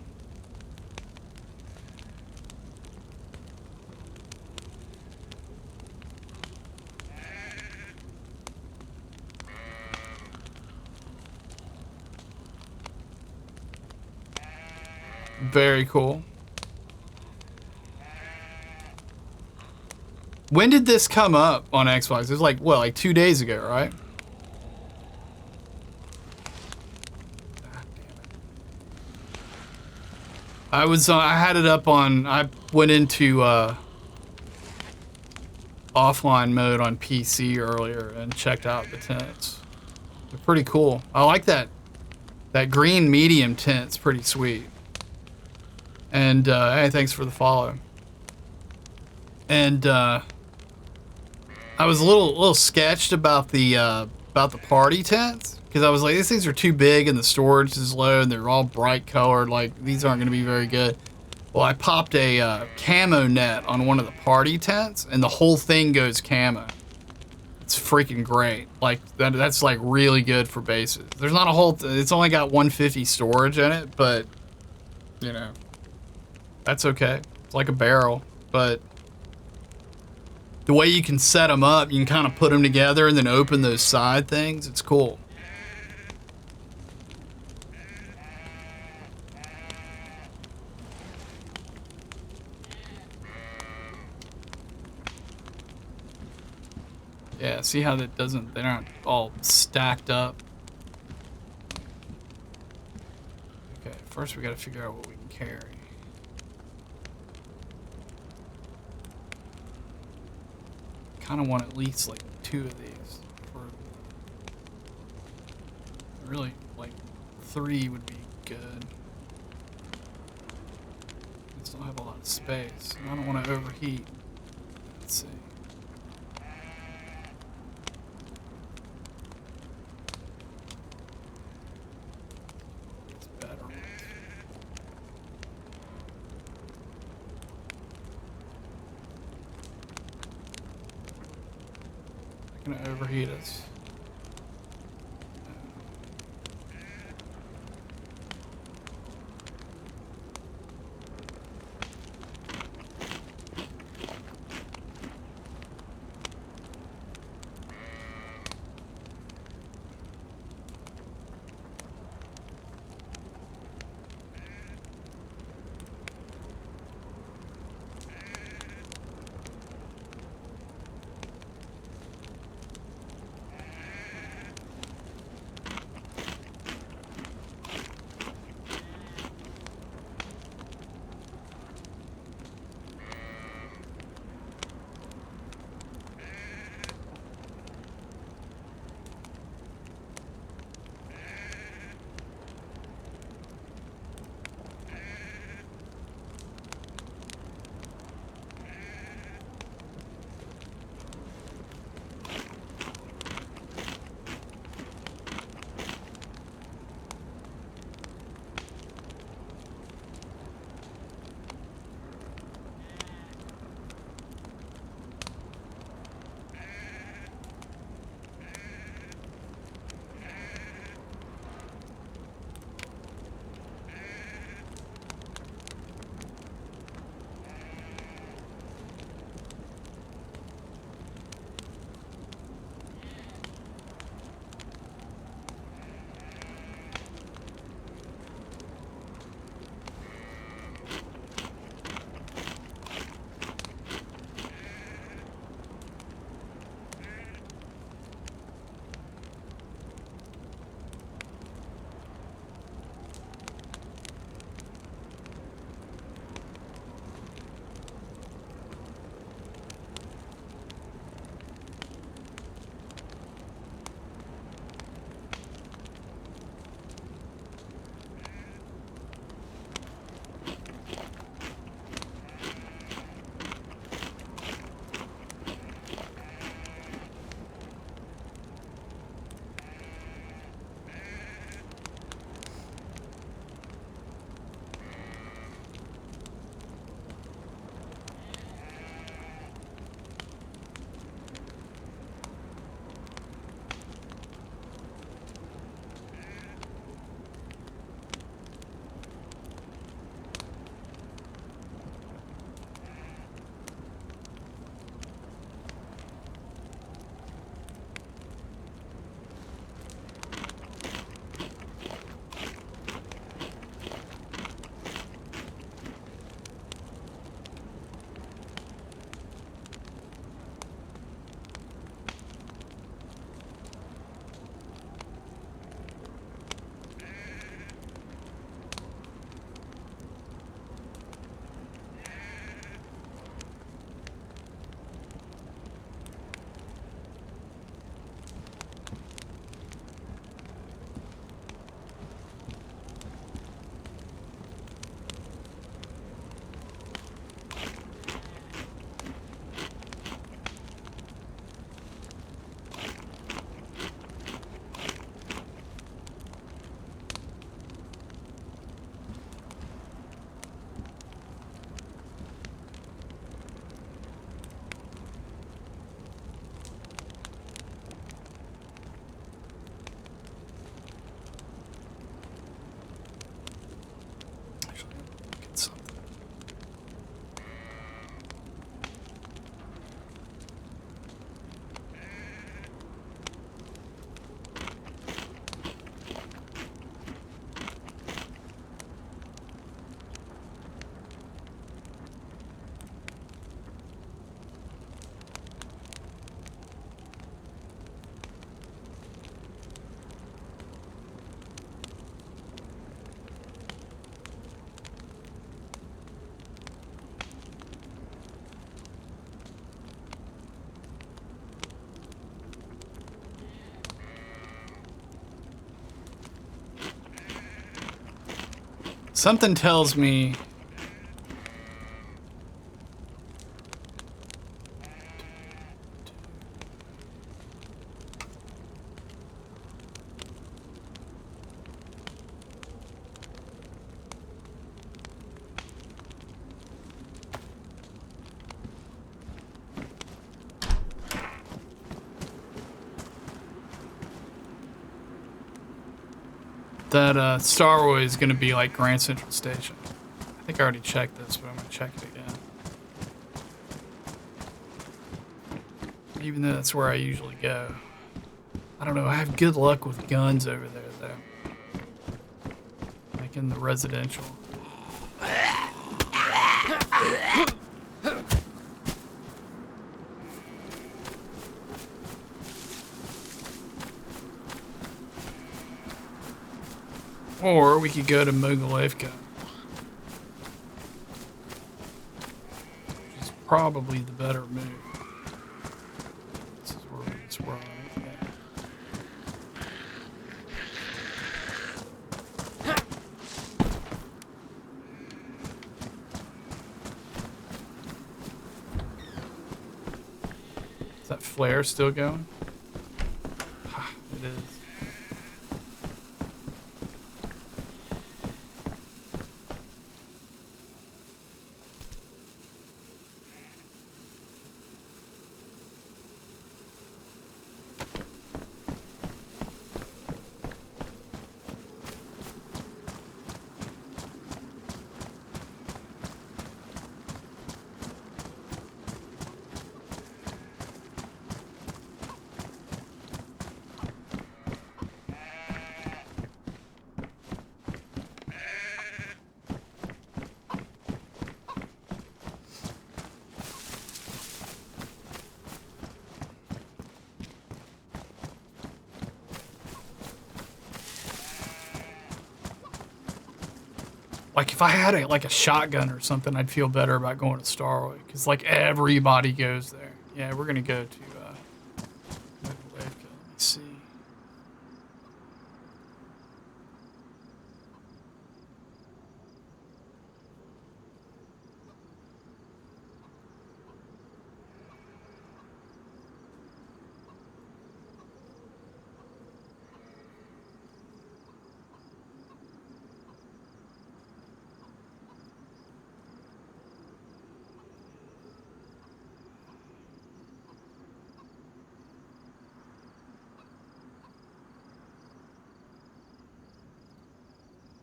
Very cool. When did this come up on Xbox? It was like, what, like 2 days ago, right? I had it up on, I went into offline mode on PC earlier and checked out the tents. They're pretty cool. I like that green medium tent's pretty sweet. And hey, thanks for the follow. And I was a little sketched about the party tents. Because I was like, these things are too big and the storage is low and they're all bright colored. Like, these aren't going to be very good. Well, I popped a camo net on one of the party tents and the whole thing goes camo. It's freaking great. Like, that's like really good for bases. There's not a whole, it's only got 150 storage in it, but, you know, that's okay. It's like a barrel, but the way you can set them up, you can kind of put them together and then open those side things. It's cool. Yeah, see how that doesn't, they're not all stacked up. Okay, first we gotta figure out what we can carry. Kinda want at least like 2 of these. Really, like 3 would be good. I still have a lot of space. I don't want to overheat. Let's see. It's better. Not gonna overheat us. Something tells me that Starway is going to be like Grand Central Station. I think I already checked this, but I'm going to check it again. Even though that's where I usually go. I don't know, I have good luck with guns over there, though. Like in the residential. Or we could go to Mogileevka. Which is probably the better move. This is where I'm at. Is that flare still going? It is. Like if I had a shotgun or something, I'd feel better about going to Starway because like everybody goes there. Yeah, we're gonna go to Mogileevka. Let me see.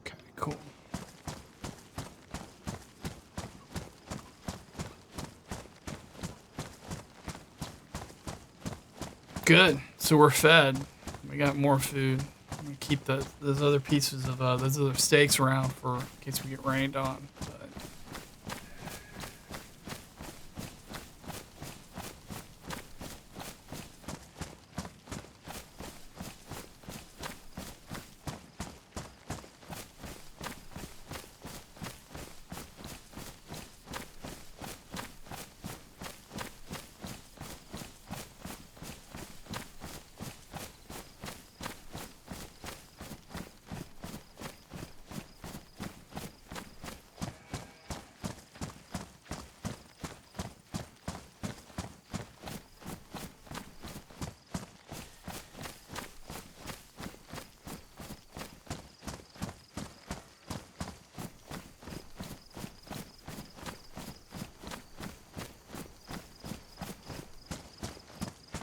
Okay, cool. Good. So we're fed. We got more food. I'm gonna keep those other pieces of those other steaks around for in case we get rained on. But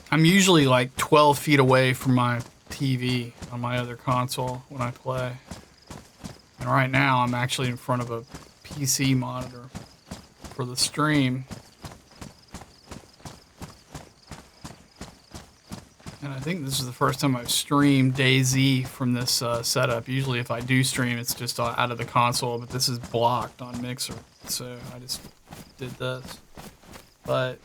I'm usually like 12 feet away from my TV on my other console when I play. And right now I'm actually in front of a PC monitor for the stream. And I think this is the first time I've streamed DayZ from this setup. Usually if I do stream, it's just out of the console, but this is blocked on Mixer. So I just did this. But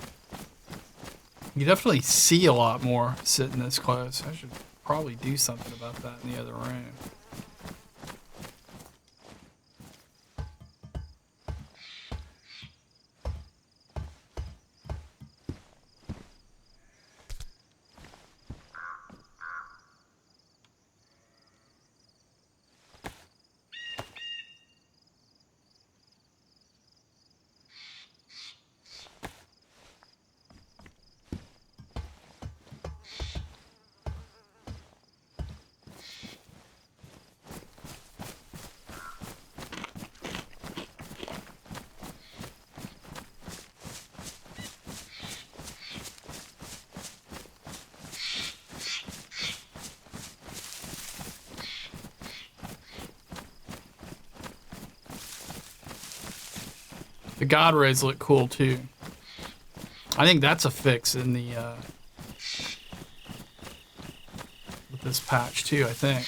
you definitely see a lot more sitting this close. I should probably do something about that in the other room. The God rays look cool too. I think that's a fix in the with this patch too, I think.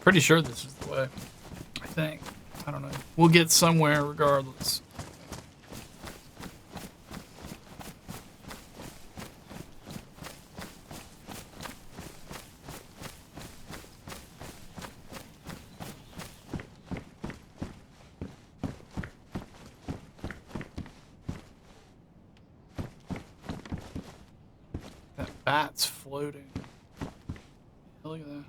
Pretty sure this is the way. I think. I don't know. We'll get somewhere regardless. That bat's floating. Look at that.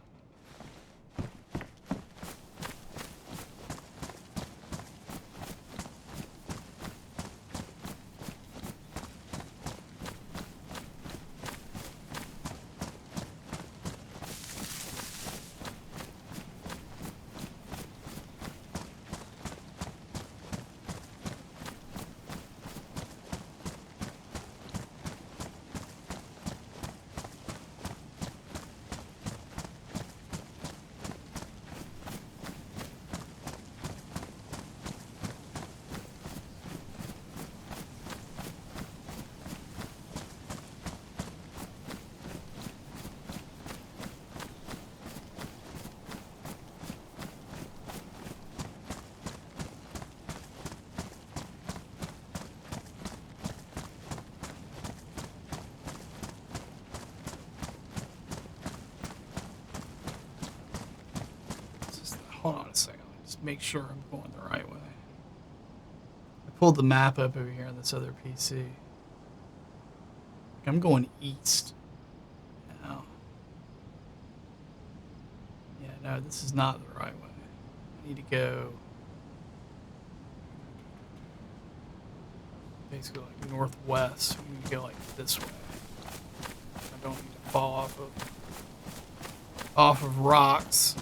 Hold on a second. Just make sure I'm going the right way. I pulled the map up over here on this other PC. I'm going east now. Yeah, no, this is not the right way. I need to go basically like northwest. We need to go like this way. I don't need to fall off of rocks.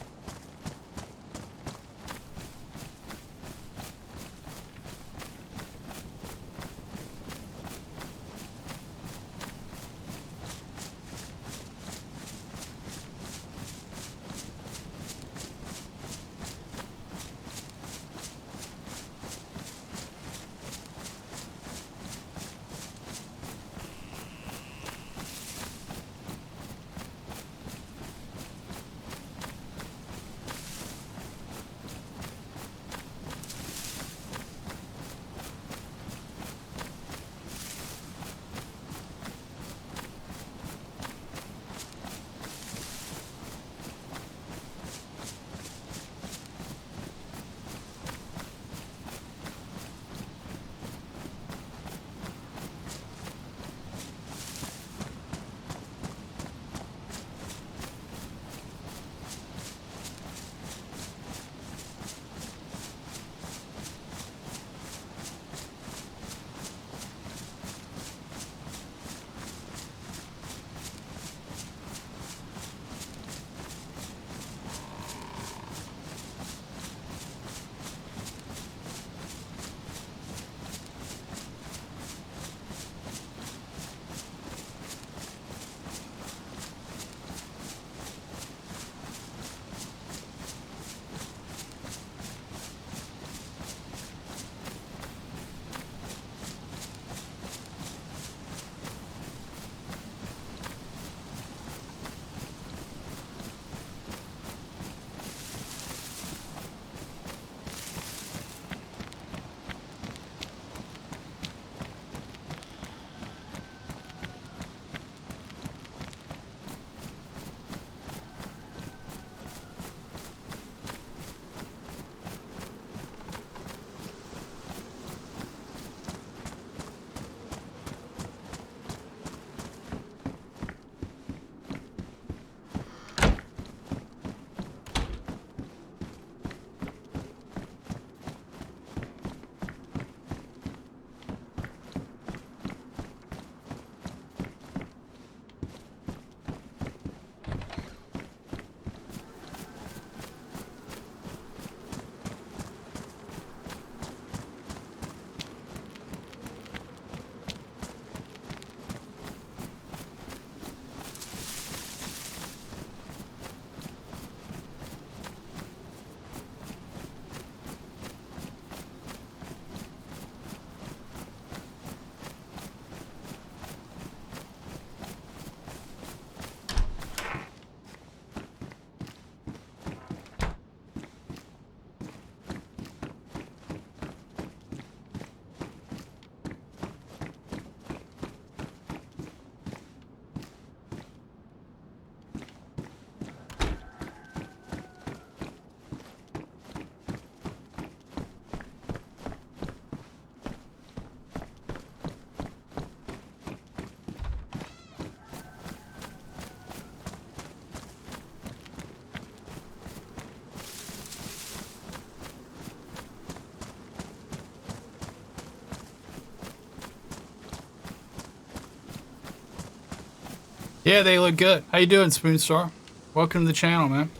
Yeah, they look good. How you doing, Spoonstar? Welcome to the channel, man.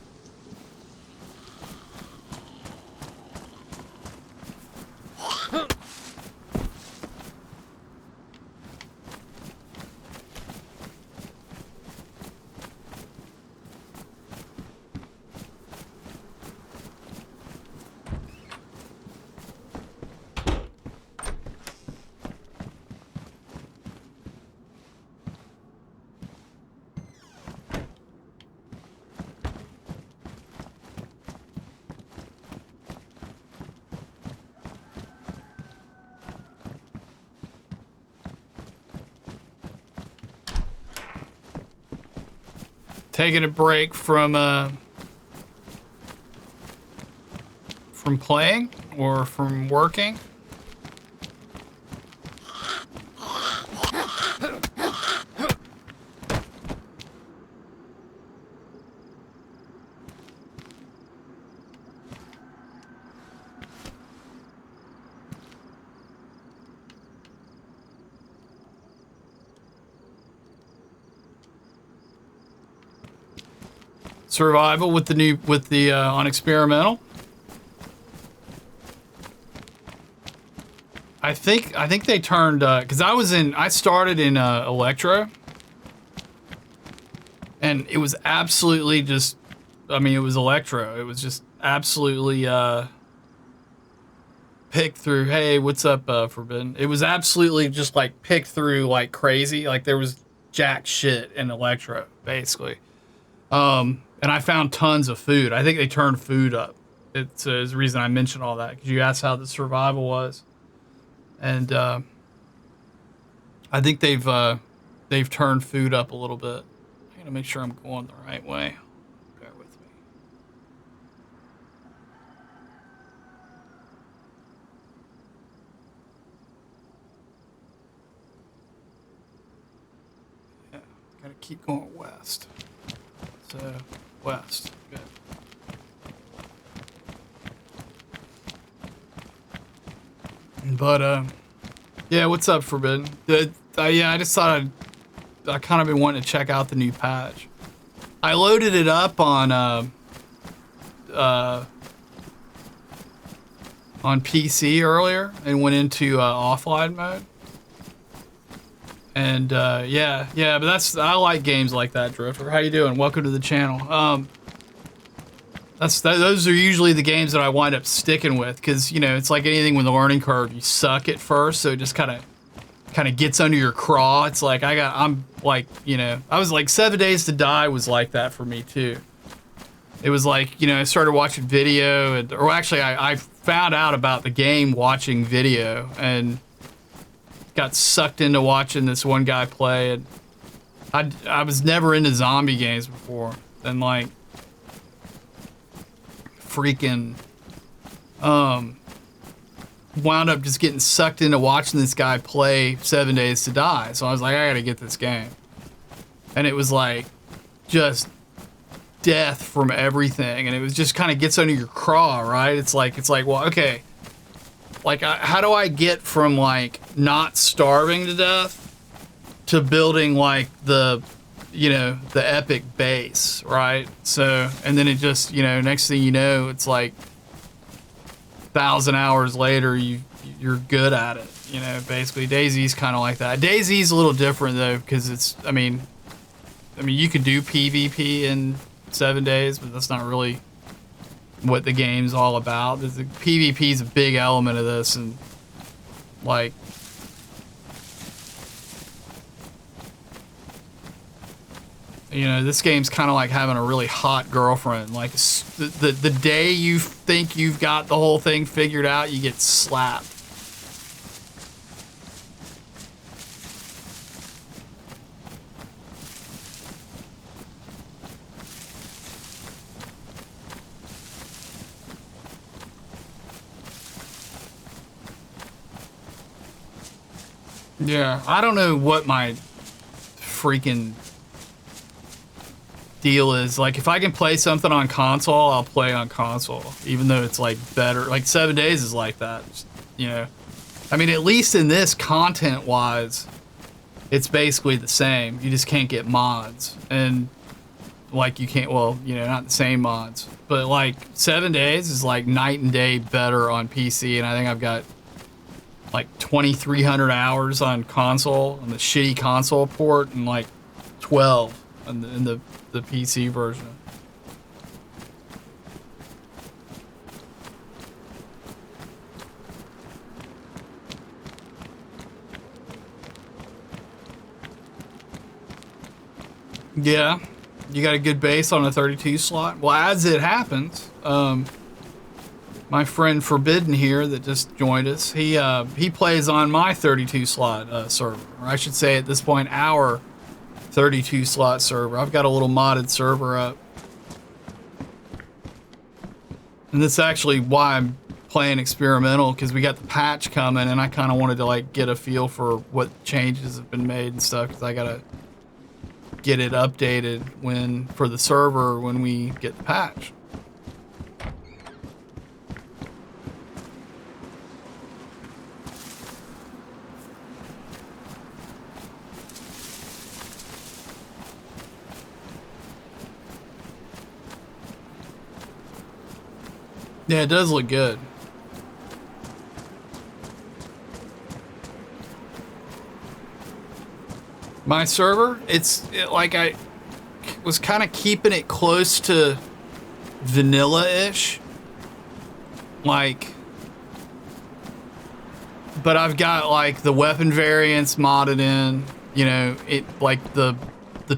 Taking a break from playing or from working. Survival with the on experimental. I think they turned because I started in Electro, and it was absolutely just, I mean, it was Electro. It was just absolutely picked through. Hey, what's up, Forbidden? It was absolutely just like picked through like crazy. Like there was jack shit in Electro basically. And I found tons of food. I think they turned food up. It's the reason I mentioned all that, because you asked how the survival was, and I think they've turned food up a little bit. I gotta make sure I'm going the right way. Bear with me. Yeah, gotta keep going west. So west, good. But yeah, what's up, Forbidden? Yeah, I just thought I kind of been wanting to check out the new patch. I loaded it up on PC earlier and went into offline mode. And yeah, but I like games like that, Drifter. How you doing? Welcome to the channel. Those are usually the games that I wind up sticking with, because you know it's like anything with a learning curve. You suck at first, so it just kind of gets under your craw. It's like I'm like, you know, I was like 7 Days to Die was like that for me too. It was like, you know, I started watching video, or actually I found out about the game watching video and got sucked into watching this one guy play. And I was never into zombie games before, and like freaking wound up just getting sucked into watching this guy play 7 Days to Die. So I was like, I gotta get this game. And it was like just death from everything, and it was just kind of gets under your craw, right? It's like, well, okay, like how do I get from like not starving to death to building like the, you know, the epic base, right? So, and then it just, you know, next thing you know, it's like 1,000 hours later, you're good at it, you know. Basically, DayZ's kind of like that. DayZ's a little different though, because it's, I mean, you could do PvP in 7 days, but that's not really what the game's all about. The PvP is a big element of this, and like, you know, this game's kind of like having a really hot girlfriend. Like the day you think you've got the whole thing figured out, you get slapped. Yeah, I don't know what my freaking deal is. Like, if I can play something on console, I'll play on console, even though it's like better. Like 7 Days is like that, you know. I mean, at least in this, content wise, it's basically the same. You just can't get mods. And like you can't, well, you know, not the same mods. But like 7 days is like night and day better on PC. And I think I've got like 2,300 hours on console, on the shitty console port, and like 12 in the PC version. Yeah, you got a good base on a 32 slot. Well, as it happens, my friend Forbidden here that just joined us, he plays on my 32 slot server, or I should say at this point our 32 slot server. I've got a little modded server up, and that's actually why I'm playing experimental, because we got the patch coming, and I kind of wanted to like get a feel for what changes have been made and stuff, because I gotta get it updated for the server when we get the patch. Yeah, it does look good. My server, like I was kind of keeping it close to vanilla-ish. Like, but I've got like the weapon variants modded in, you know, it like the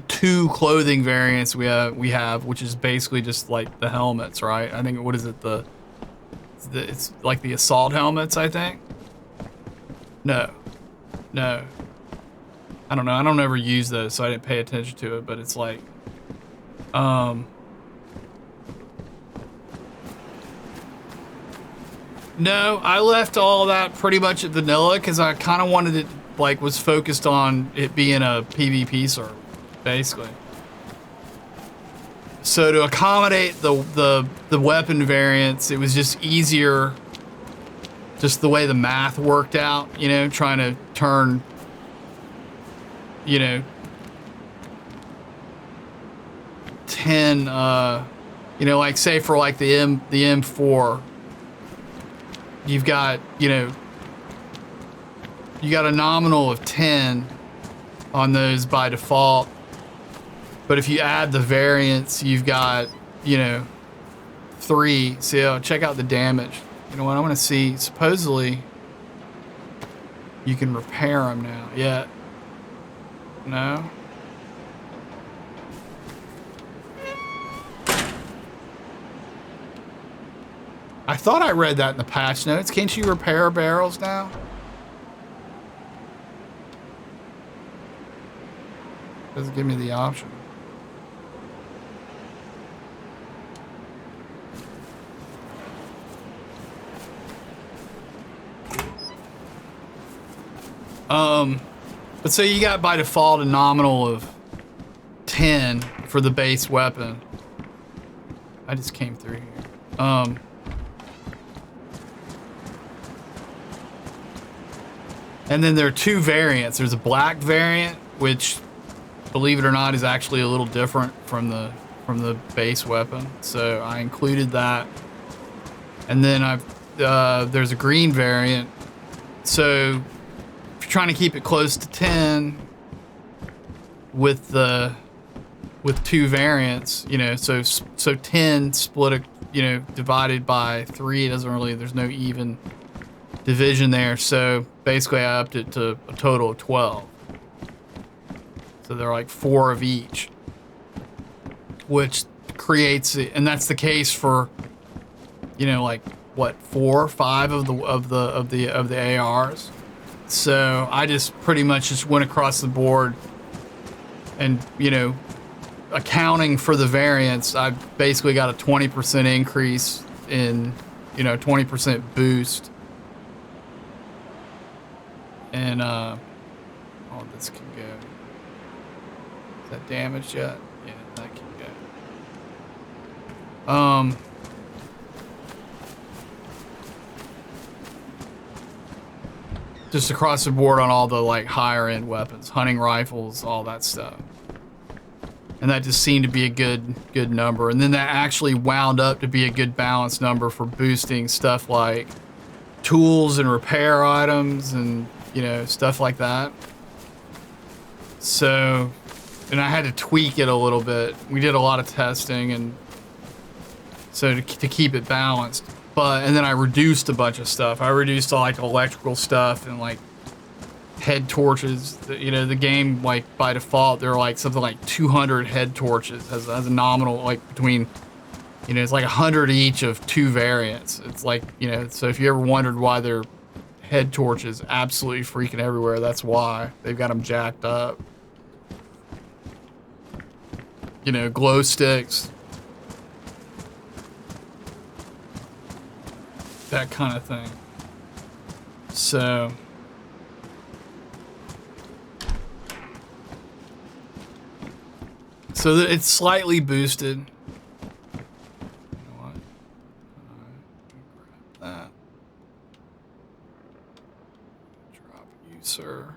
2 clothing variants we have, which is basically just like the helmets, right? I think, what is it, it's like the assault helmets, I think. No. I don't know. I don't ever use those, so I didn't pay attention to it, but it's like, no, I left all that pretty much at vanilla because I kind of wanted it, like, was focused on it being a PvP server, basically. So to accommodate the weapon variants, it was just easier, just the way the math worked out, you know, trying to turn, you know, 10, you know, like say for like the M4, you've got, you know, you got a nominal of 10 on those by default, but if you add the variants, you've got, you know, 3. So check out the damage. You know what, I want to see, supposedly you can repair them now. Yeah. No. I thought I read that in the patch notes. Can't you repair barrels now? Doesn't give me the option. But so you got by default a nominal of 10 for the base weapon. I just came through here. And then there are 2 variants. There's a black variant, which, believe it or not, is actually a little different from the base weapon. So I included that. And then there's a green variant. So if you're trying to keep it close to 10 with 2 variants, you know, so 10 split, you know, divided by 3, it doesn't really, there's no even division there. So basically I upped it to a total of 12. So they're like 4 of each, which creates it, and that's the case for, you know, like what, 4 or 5 of the ARs. So I just pretty much just went across the board, and, you know, accounting for the variance, I basically got a 20% increase in, you know, 20% boost. And oh, this can go. Is that damaged yet? Yeah, that can go. just across the board on all the like higher end weapons, hunting rifles, all that stuff. And that just seemed to be a good number. And then that actually wound up to be a good balanced number for boosting stuff like tools and repair items and, you know, stuff like that. So, and I had to tweak it a little bit. We did a lot of testing, and so to keep it balanced. But, and then I reduced a bunch of stuff. I reduced like electrical stuff and like head torches. You know, the game, like by default, there are like something like 200 head torches as a nominal, like between, you know, it's like 100 each of 2 variants. It's like, you know, so if you ever wondered why they're head torches absolutely freaking everywhere, that's why. They've got them jacked up. You know, glow sticks. That kind of thing. So it's slightly boosted. You know what? Grab that. Drop you, sir.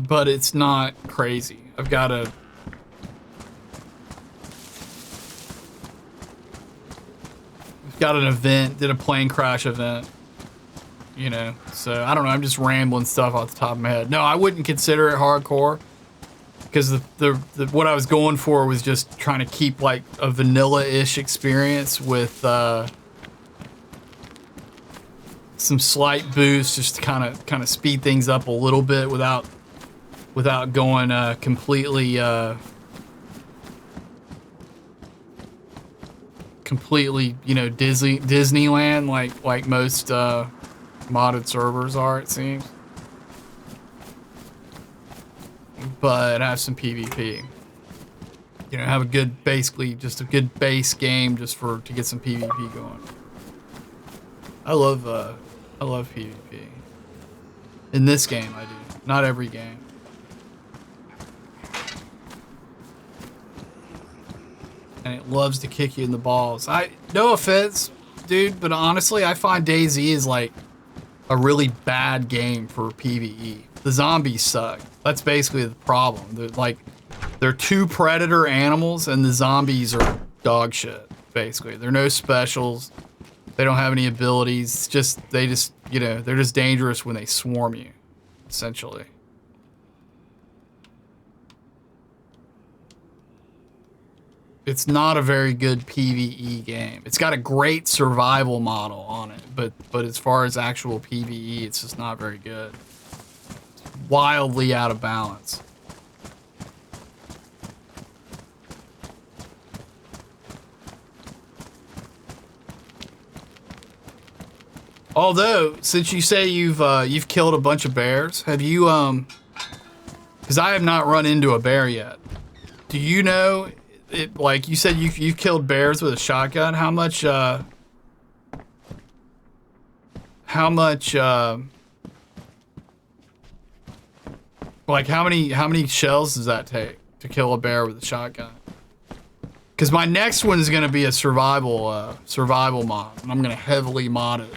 But it's not crazy. I've got an event, did a plane crash event, you know, so I don't know, I'm just rambling stuff off the top of my head. No, I wouldn't consider it hardcore, because the what I was going for was just trying to keep like a vanilla-ish experience with some slight boosts, just to kind of speed things up a little bit without going completely, you know, Disneyland like most modded servers are, it seems. But have some PvP. You know, have a good, basically just a good base game just to get some PvP going. I love PvP. In this game, I do. Not every game. And it loves to kick you in the balls. No offense, dude, but honestly, I find DayZ is like a really bad game for PvE. The zombies suck. That's basically the problem. They're 2 predator animals, and the zombies are dog shit, basically. They're no specials. They don't have any abilities. You know, they're just dangerous when they swarm you, essentially. It's not a very good PvE game. It's got a great survival model on it, but as far as actual PvE, it's just not very good. It's wildly out of balance. Although, since you say you've killed a bunch of bears, have you because I have not run into a bear yet. Do you know? Like you said, you've killed bears with a shotgun. How much like how many shells does that take to kill a bear with a shotgun? Because my next one is gonna be a survival mod, and I'm gonna heavily mod it.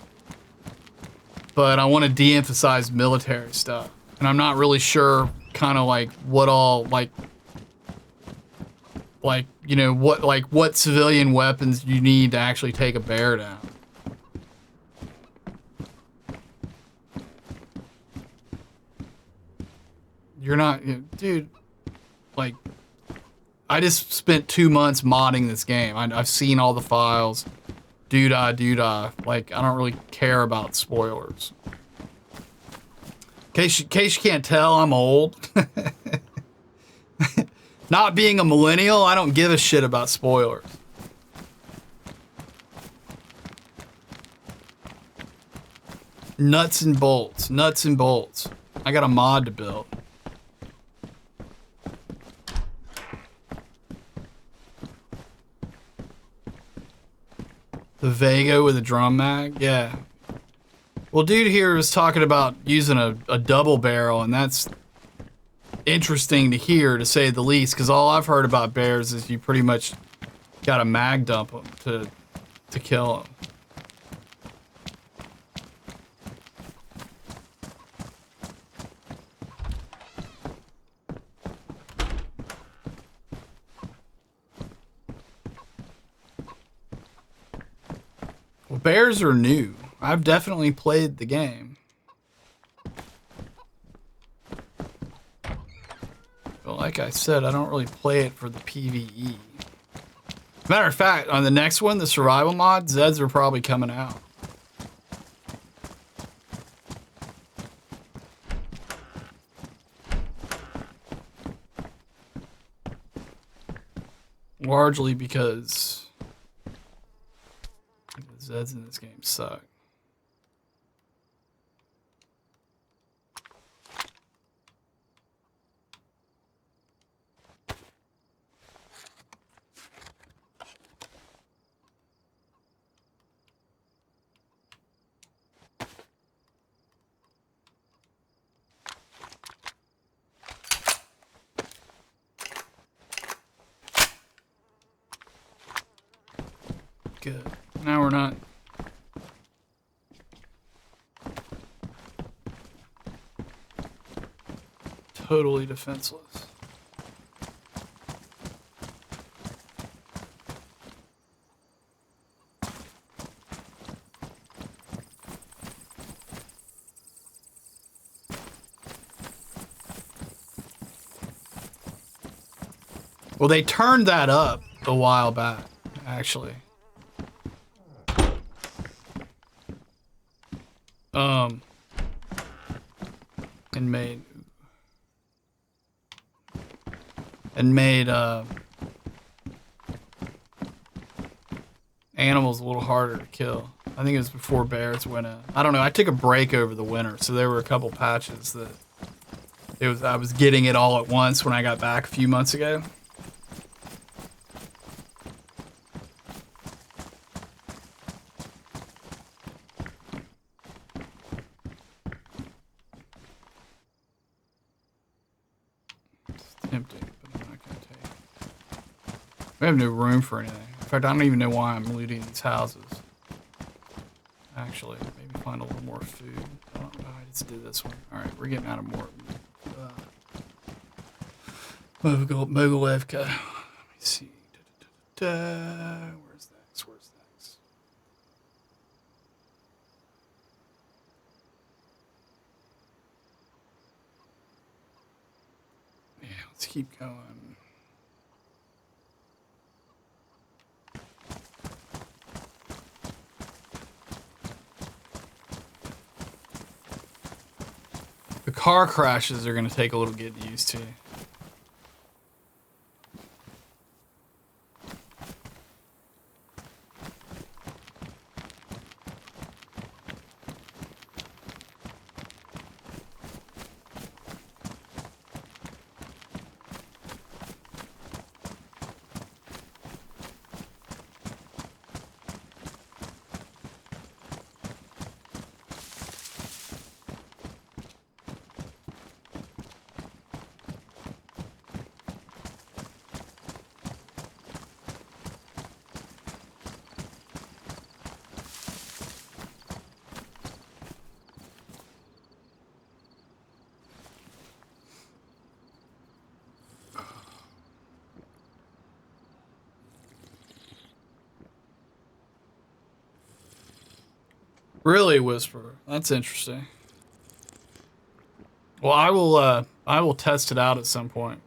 But I want to de-emphasize military stuff, and I'm not really sure kind of like what all like you know what civilian weapons you need to actually take a bear down. You're not, dude, like I just spent 2 months modding this game. I've seen all the files. Doo-dah. Like, I don't really care about spoilers. In case you can't tell, I'm old. Not being a millennial, I don't give a shit about spoilers. Nuts and bolts. I got a mod to build. The Vega with a drum mag? Yeah. Well, dude here was talking about using a double barrel, and that's interesting to hear, to say the least, because all I've heard about bears is you pretty much Got to mag dump him to kill him. Well, bears are new. I've definitely played the game. But like I said, I don't really play it for the PvE. Matter of fact, on the next one, the survival mod, Zeds are probably coming out. Largely because the Zeds in this game suck. Good. Now we're not totally defenseless. Well, they turned that up a while back, actually. And made animals a little harder to kill. I think it was before bears went in. I don't know. I took a break over the winter, so there were a couple patches that I was getting it all at once when I got back a few months ago. We have no room for anything. In fact, I don't even know why I'm looting these houses. Actually, maybe find a little more food. Oh, let's do this one. Alright, we're getting out of more. Mogilevka. Let me see. Where's next? Where's next? Yeah, let's keep going. The car crashes are going to take a little getting used to. Really, Whisperer? That's interesting. Well, I will test it out at some point.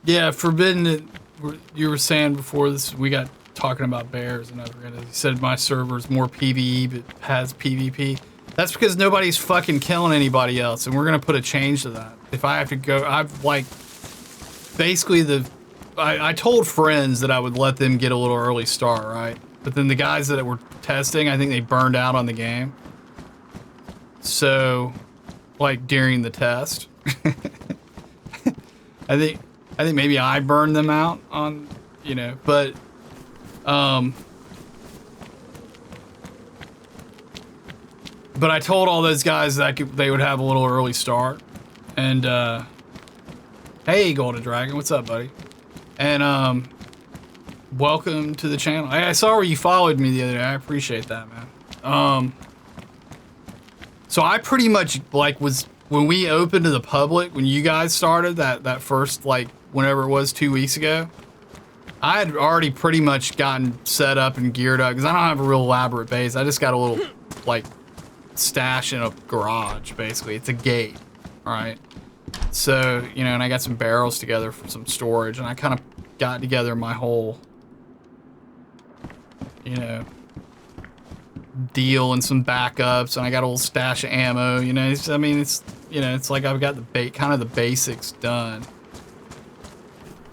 Yeah, Forbidden. You were saying before this, we got talking about bears, and I forget it. You said my server's more PVE, but has PvP. That's because nobody's fucking killing anybody else, and we're gonna put a change to that. If I have to go, I've like basically I told friends that I would let them get a little early start, right? But then the guys that were testing, I think they burned out on the game. So, like during the test, I think maybe I burned them out on, you know, but but I told all those guys that they would have a little early start. And hey, Golden Dragon, what's up, buddy? And welcome to the channel. I saw where you followed me the other day. I appreciate that, man. So I pretty much like was when we opened to the public, when you guys started that first, like whenever it was 2 weeks ago, I had already pretty much gotten set up and geared up because I don't have a real elaborate base. I just got a little like stash in a garage, basically. It's a gate, all right? So, you know, and I got some barrels together for some storage, and I kind of got together my whole, you know, deal and some backups, and I got a little stash of ammo, you know. I mean, it's, you know, it's like I've got the kind of the basics done.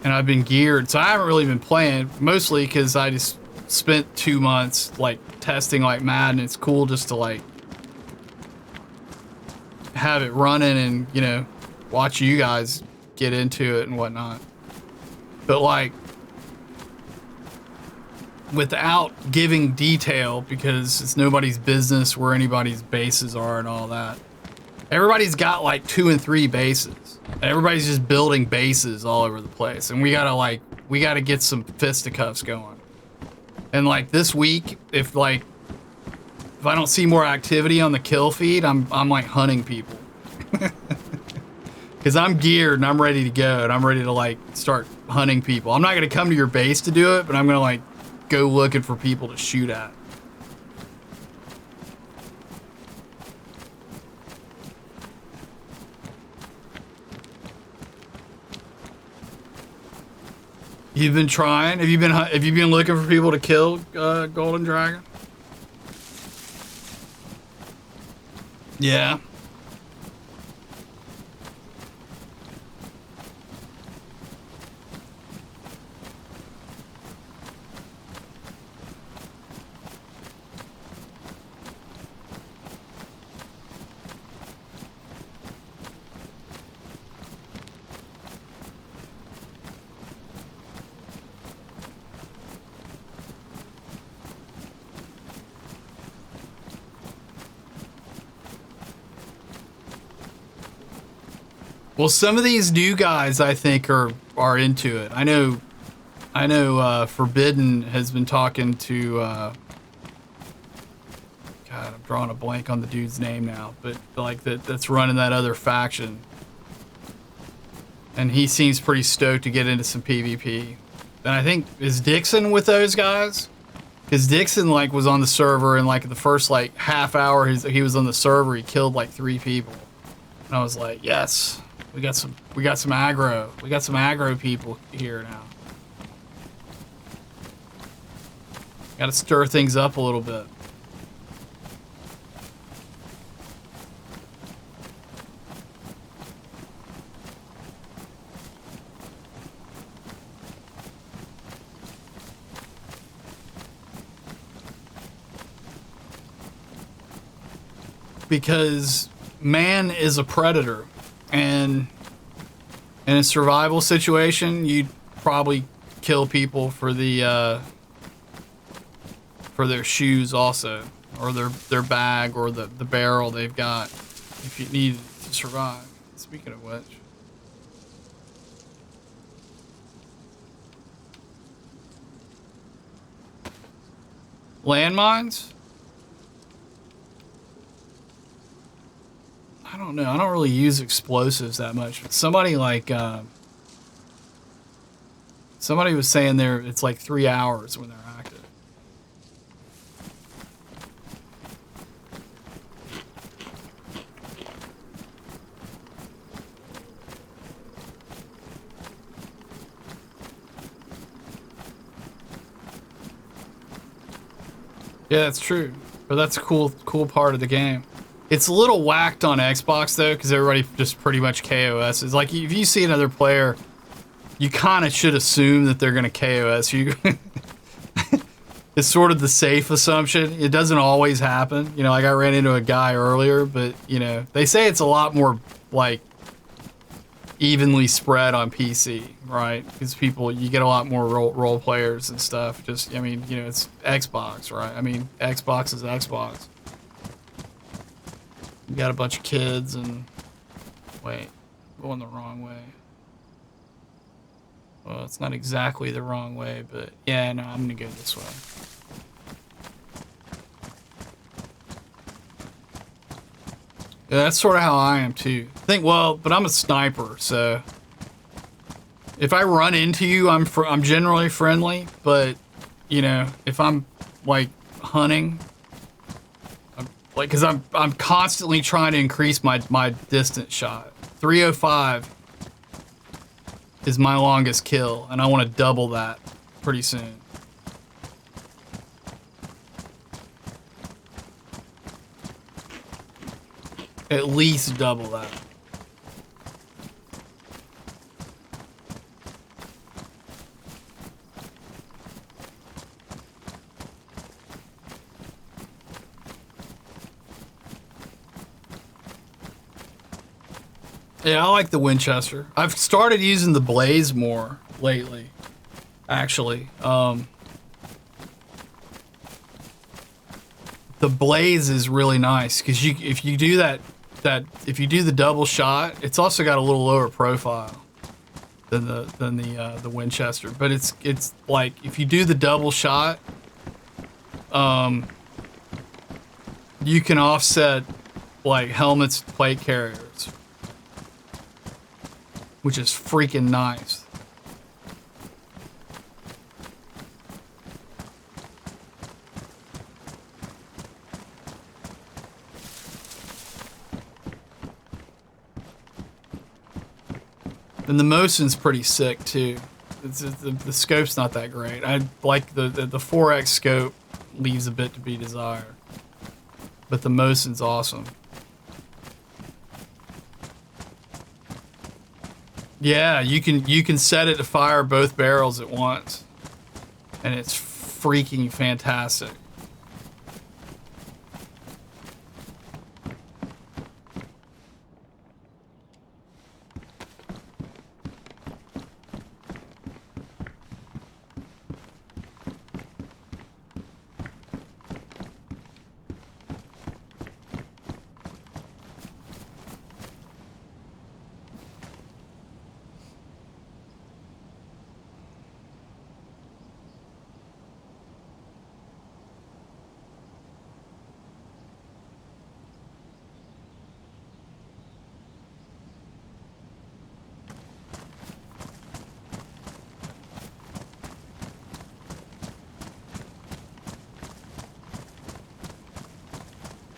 And I've been geared, so I haven't really been playing, mostly because I just spent 2 months, like, testing like mad, and it's cool just to, like, have it running and, you know, watch you guys get into it and whatnot. But, like, without giving detail, because it's nobody's business where anybody's bases are and all that. Everybody's got, like, 2 and 3 bases. Everybody's just building bases all over the place, and we gotta get some fisticuffs going. And like this week, if I don't see more activity on the kill feed, I'm like hunting people. Because I'm geared and I'm ready to go, and I'm ready to like start hunting people. I'm not gonna come to your base to do it, but I'm gonna like go looking for people to shoot at. You've been trying? Have you been looking for people to kill Golden Dragon? Yeah. Well, some of these new guys I think are into it. I know Forbidden has been talking to God, I'm drawing a blank on the dude's name now, but like that's running that other faction. And he seems pretty stoked to get into some PvP. And I think, is Dixon with those guys? Because Dixon like was on the server, and like the first like half hour he was on the server, he killed like 3 people. And I was like, yes. We got some aggro. We got some aggro people here now. Got to stir things up a little bit. Because man is a predator. And in a survival situation, you'd probably kill people for the for their shoes also, or their bag, or the barrel they've got, if you need to survive. Speaking of which, landmines. I don't know. I don't really use explosives that much. But somebody like somebody was saying it's like 3 hours when they're active. Yeah, that's true. But that's a cool part of the game. It's a little whacked on Xbox though, because everybody just pretty much KOS. It's like if you see another player, you kind of should assume that they're going to KOS you. It's sort of the safe assumption. It doesn't always happen. You know, like I ran into a guy earlier, but you know, they say it's a lot more like evenly spread on PC, right? Because people, you get a lot more role players and stuff. Just, I mean, you know, it's Xbox, right? I mean, Xbox is Xbox. You got a bunch of kids and wait, going the wrong way. Well, it's not exactly the wrong way, but yeah, no, I'm gonna go this way. Yeah, that's sort of how I am too. Well, but I'm a sniper, so if I run into you, I'm generally friendly. But you know, if I'm like hunting, because I'm constantly trying to increase my distance shot. 305 is my longest kill, and I want to double that pretty soon. At least double that. Yeah, I like the Winchester. I've started using the Blaze more lately, actually. The Blaze is really nice because if you do if you do the double shot, it's also got a little lower profile than the Winchester. But it's like if you do the double shot, you can offset like helmets, plate carriers, which is freaking nice. And the motion's pretty sick too. The scope's not that great. I like the 4X scope leaves a bit to be desired, but the motion's awesome. Yeah, you can set it to fire both barrels at once, and it's freaking fantastic.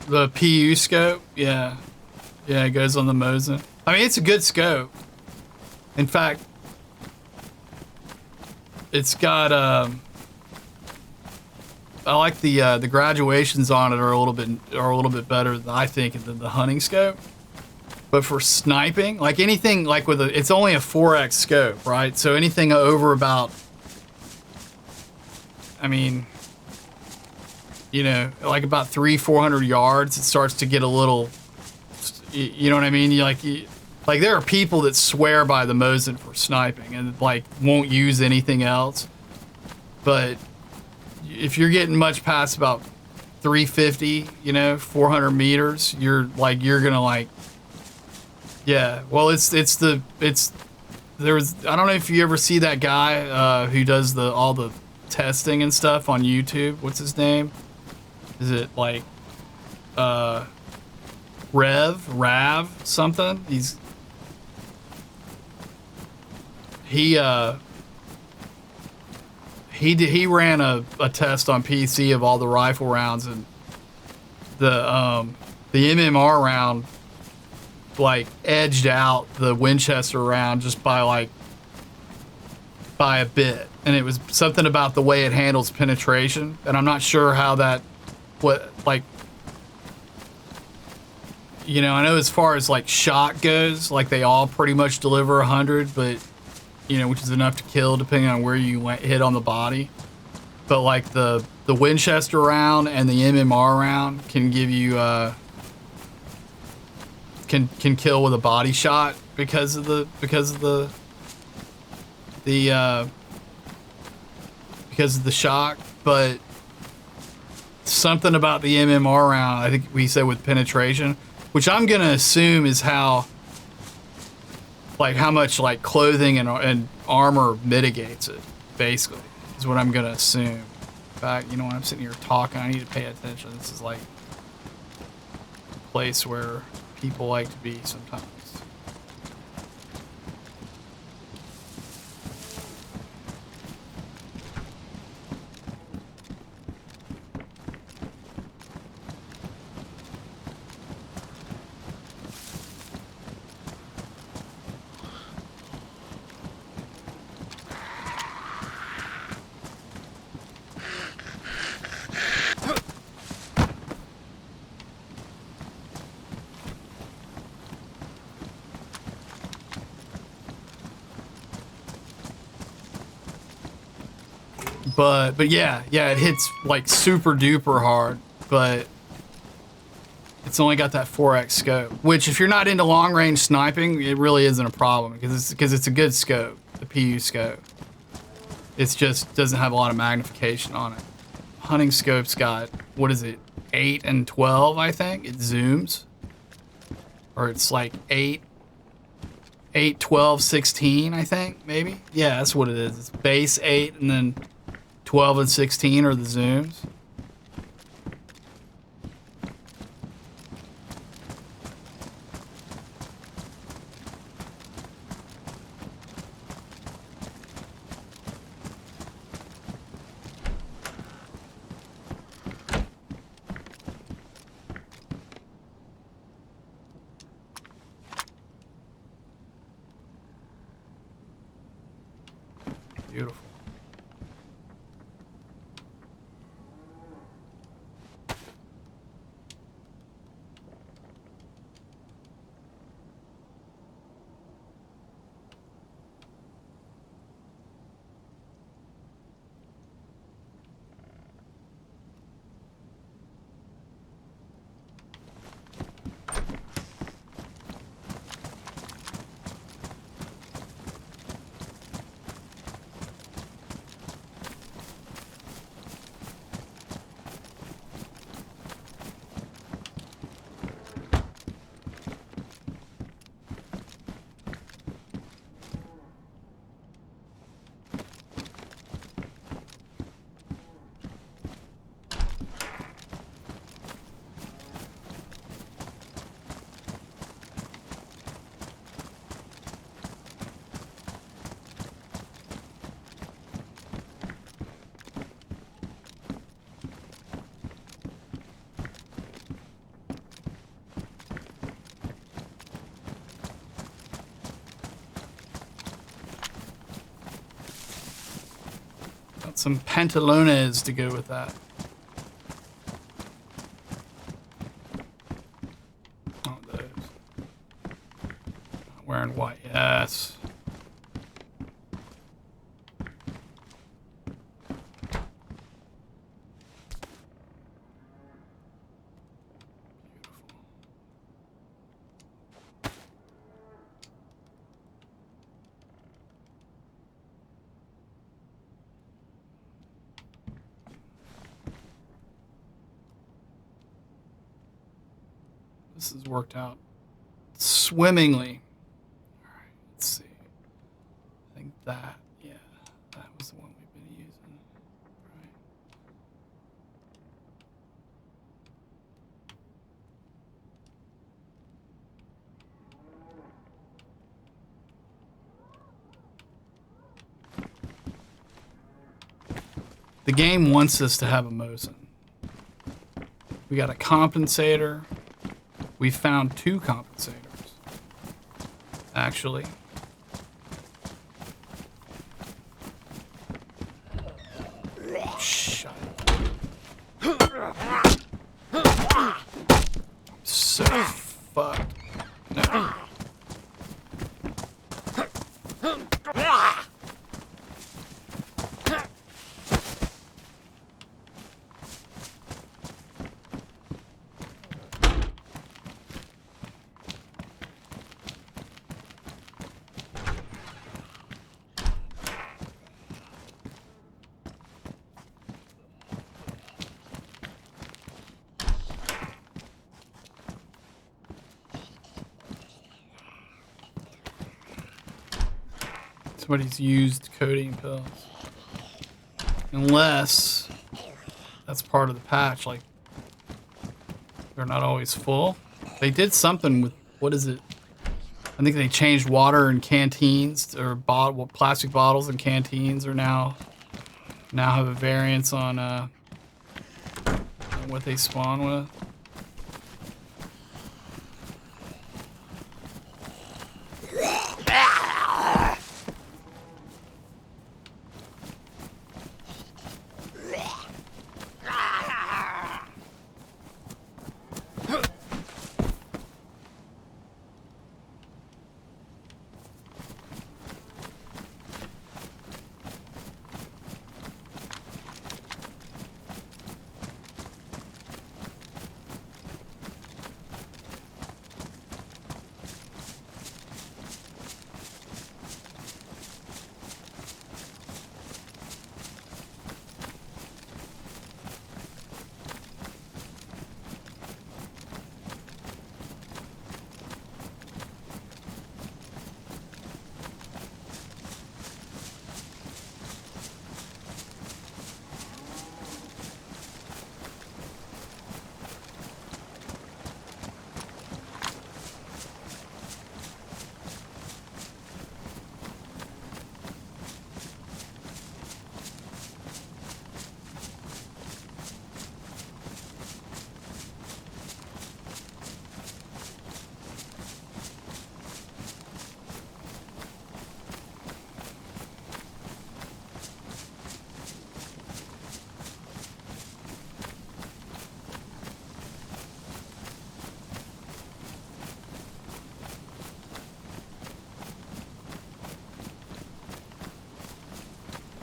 The PU scope, yeah. Yeah, it goes on the Mosin. I mean, it's a good scope. In fact, it's got, I like the graduations on it are a little bit better than I think than the hunting scope. But for sniping, like anything like it's only a 4X scope, right? So anything over about, I mean, you know, like about 300-400 yards, it starts to get a little, you know what I mean? Like there are people that swear by the Mosin for sniping and like won't use anything else. But if you're getting much past about 350, you know, 400 meters, you're gonna like, yeah. Well, there's I don't know if you ever see that guy who does all the testing and stuff on YouTube. What's his name? Is it like Rav something? He ran a test on PC of all the rifle rounds, and the MMR round like edged out the Winchester round just by a bit, and it was something about the way it handles penetration, and I'm not sure how that what, like, you know, I know as far as like shot goes, like they all pretty much deliver 100, but you know, which is enough to kill depending on where you hit on the body. But like the Winchester round and the MMR round can give you can kill with a body shot because of the because of the shock. But something about the MMR round, I think we said with penetration, which I'm gonna assume is how much like clothing and armor mitigates it, basically, is what I'm gonna assume. In fact, you know, when I'm sitting here talking, I need to pay attention. This is like a place where people like to be sometimes. But yeah, it hits like super duper hard, but it's only got that 4x scope, which if you're not into long range sniping, it really isn't a problem because it's a good scope, the PU scope. It's just doesn't have a lot of magnification on it. Hunting scope's got, what is it, 8 and 12, I think? It zooms. Or it's like 8, 12, 16, I think, maybe? Yeah, that's what it is. It's base 8 and then 12 and 16 are the zooms. Beautiful. Some pantalones to go with that. Oh, those. Wearing white, yes. This has worked out swimmingly. All right, let's see. I think that, yeah, that was the one we've been using. Right. The game wants us to have a Mosin. We got a compensator. We found 2 compensators, actually. Shut up. Somebody's used codeine pills. Unless that's part of the patch, like they're not always full. They did something with, what is it? I think they changed water in canteens, or plastic bottles in canteens are now have a variance on what they spawn with.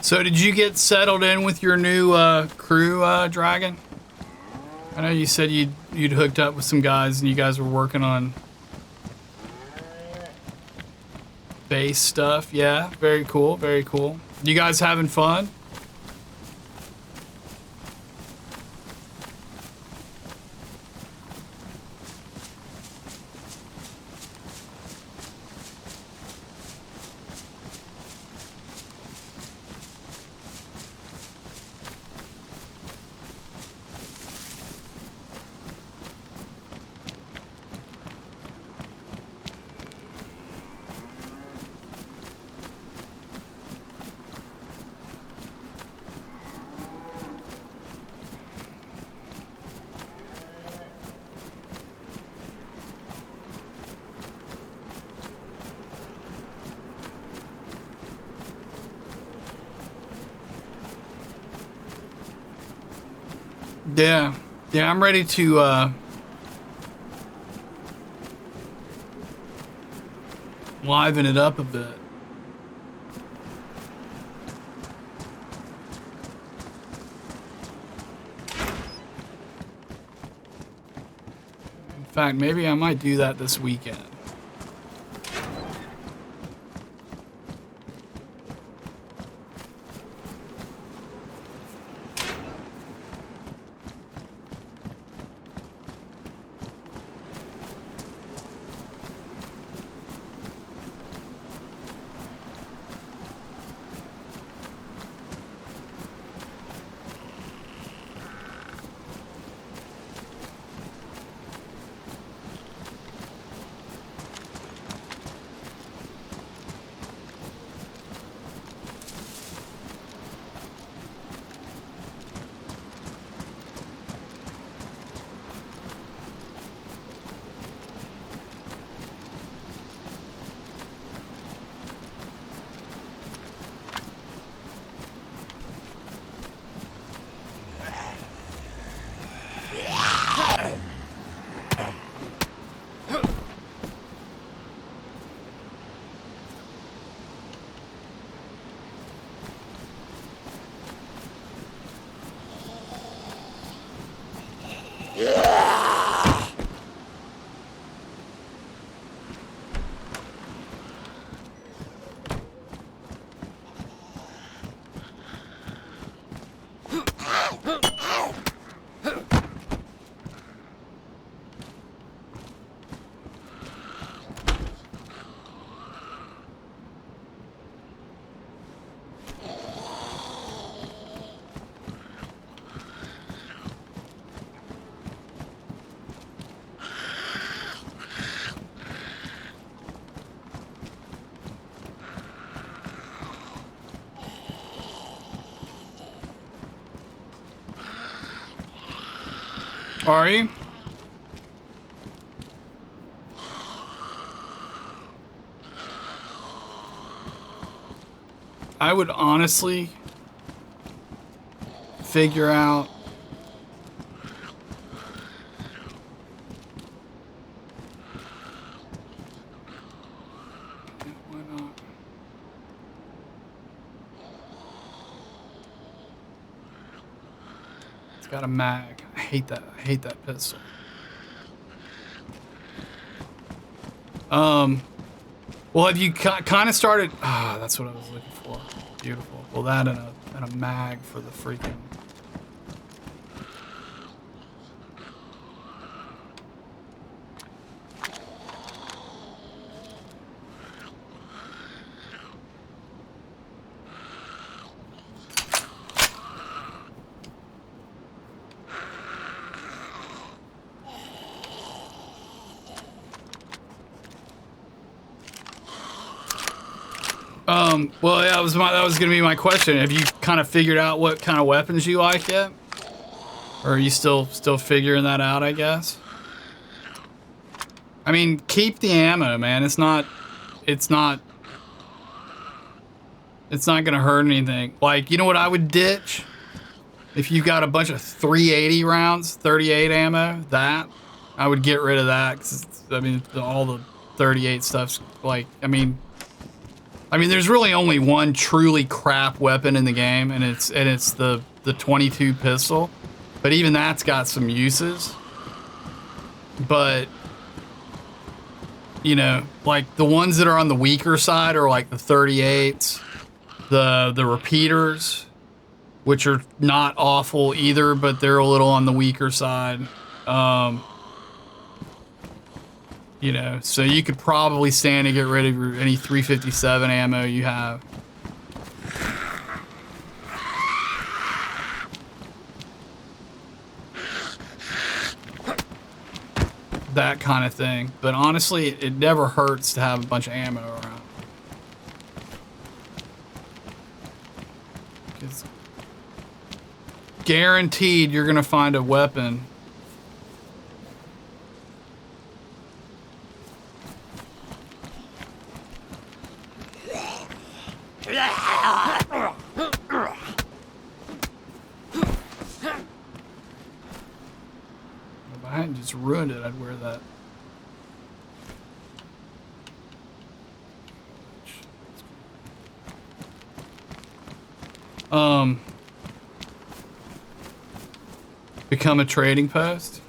So did you get settled in with your new crew, Dragon? I know you said you'd hooked up with some guys and you guys were working on base stuff. Yeah, very cool, very cool. You guys having fun? Yeah, yeah, I'm ready to liven it up a bit. In fact, maybe I might do that this weekend. Are you? I would honestly figure out why not? It's got a mag. I hate that. I hate that pistol. Well, have you kind of started? Ah, that's what I was looking for. Beautiful. Well, that and a mag for the freaking. Well, yeah, that was gonna be my question. Have you kind of figured out what kind of weapons you like yet? Or are you still figuring that out, I guess? I mean, keep the ammo, man. It's not gonna hurt anything. Like, you know what I would ditch? If you've got a bunch of 380 rounds, 38 ammo, that, I would get rid of that. 'Cause I mean, all the 38 stuff's like, I mean, there's really only one truly crap weapon in the game, and it's the 22 pistol. But even that's got some uses. But, you know, like the ones that are on the weaker side are like the 38s, the repeaters, which are not awful either, but they're a little on the weaker side. You know, so you could probably stand to get rid of any 357 ammo you have. That kind of thing. But honestly, it never hurts to have a bunch of ammo around. It's guaranteed you're gonna find a weapon . If I hadn't just ruined it, I'd wear that. Become a trading post.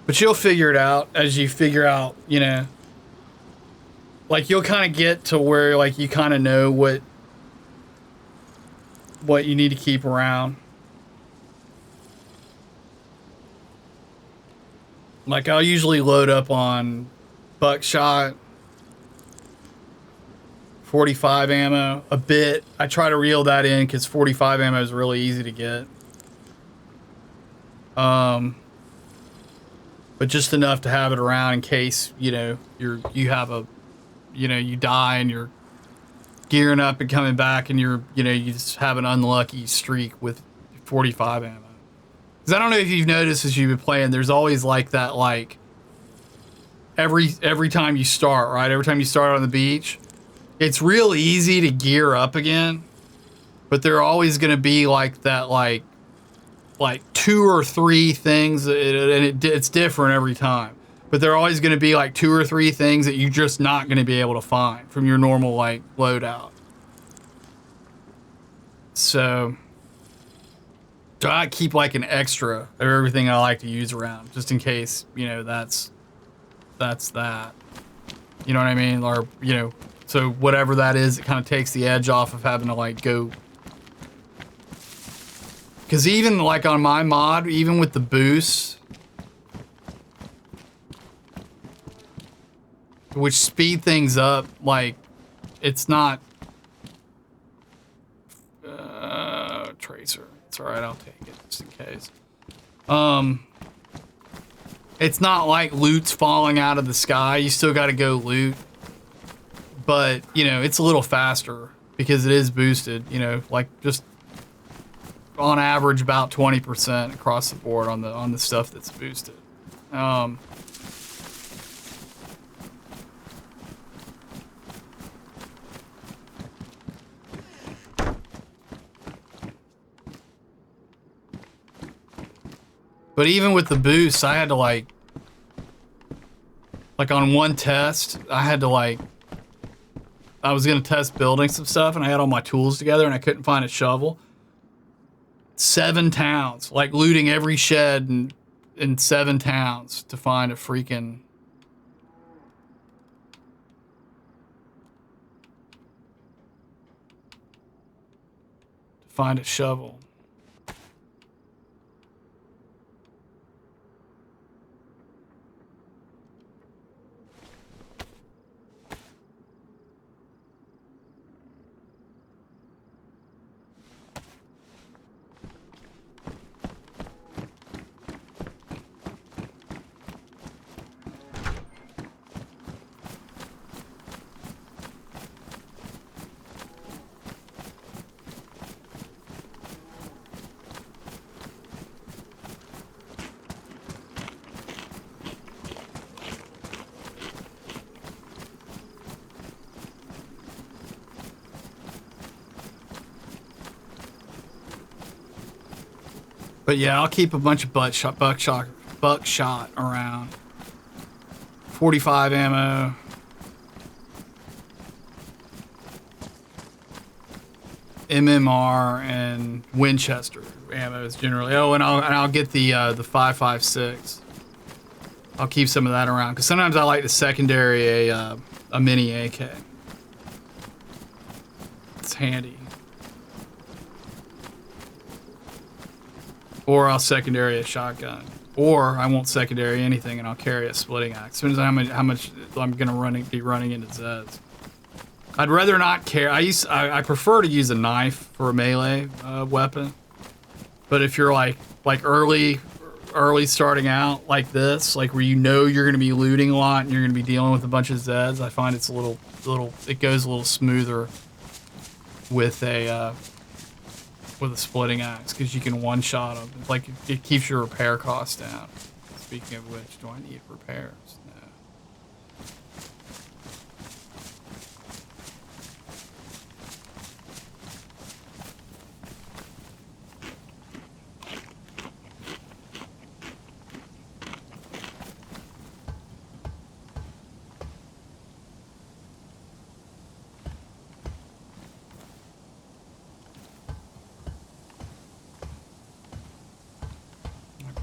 But you'll figure it out as you figure out, you know, like you'll kind of get to where like you kind of know what you need to keep around. Like I'll usually load up on buckshot, 45 ammo, a bit. I try to reel that in because 45 ammo is really easy to get. But just enough to have it around in case, you know, you die and you're gearing up and coming back and you just have an unlucky streak with 45 ammo. Because I don't know if you've noticed as you've been playing, there's always like that, like every time you start, right? Every time you start on the beach, it's real easy to gear up again, but there are always going to be like that, like 2 or 3 things, and it's different every time. But there are always going to be like 2 or 3 things that you're just not going to be able to find from your normal like loadout. So I keep like an extra of everything I like to use around, just in case, you know, that's that. You know what I mean? Or, you know, so whatever that is, it kind of takes the edge off of having to like go. Because even like on my mod, even with the boosts, which speed things up, like it's not tracer. It's all right, I'll take it just in case. It's not like loot's falling out of the sky. You still got to go loot, but you know it's a little faster because it is boosted, you know, like just on average about 20% across the board on the stuff that's boosted. But even with the boosts, I had to like on one test, I had to like, I was gonna test building some stuff and I had all my tools together and I couldn't find a shovel. 7 towns, like looting every shed in 7 towns to find a freaking shovel. But yeah, I'll keep a bunch of buckshot around. 45 ammo. MMR and Winchester ammo is generally. Oh, and I'll get the 5.56. I'll keep some of that around because sometimes I like the secondary a mini AK. It's handy. Or I'll secondary a shotgun. Or I won't secondary anything and I'll carry a splitting axe. Depends on how much I'm gonna be running into Zeds. I'd rather not carry. I prefer to use a knife for a melee weapon. But if you're like early starting out like this, like where you know you're gonna be looting a lot and you're gonna be dealing with a bunch of Zeds, I find it's it goes a little smoother with a splitting axe because you can one-shot them. It's like it keeps your repair costs down. Speaking of which, do I need repairs? No.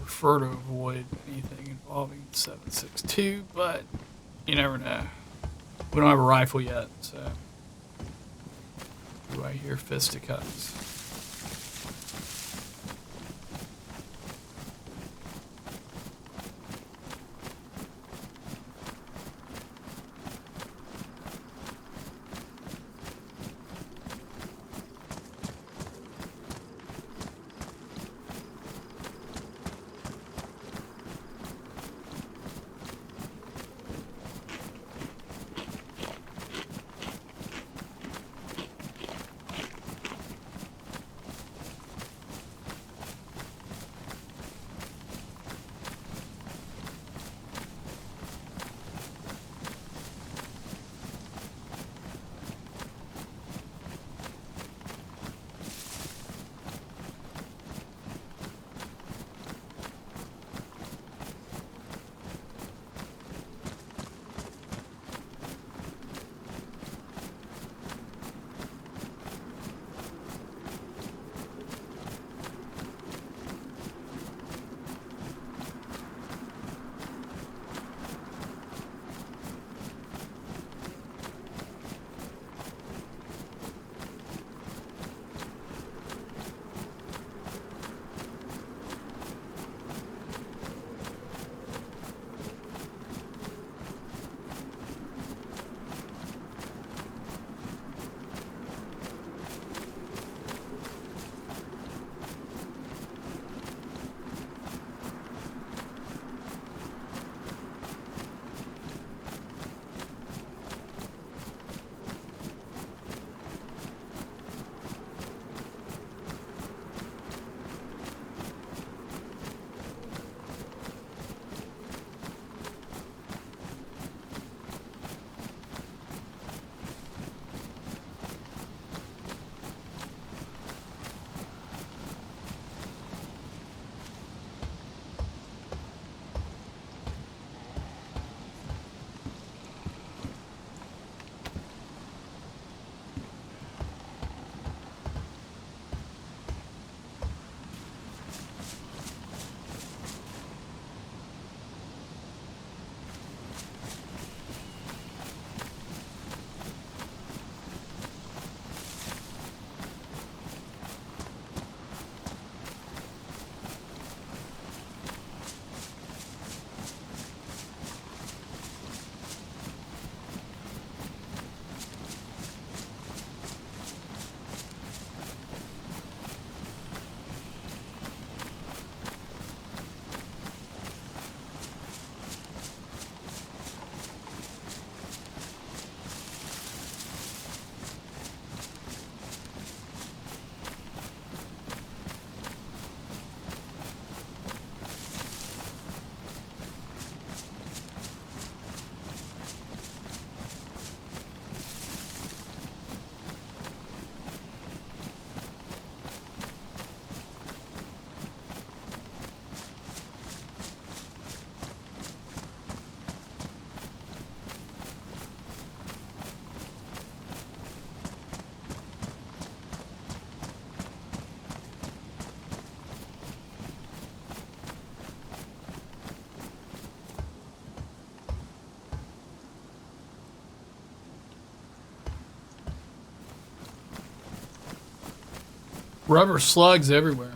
Prefer to avoid anything involving 7.62, but you never know. We don't have a rifle yet, so do I hear fisticuffs? Rubber slugs everywhere.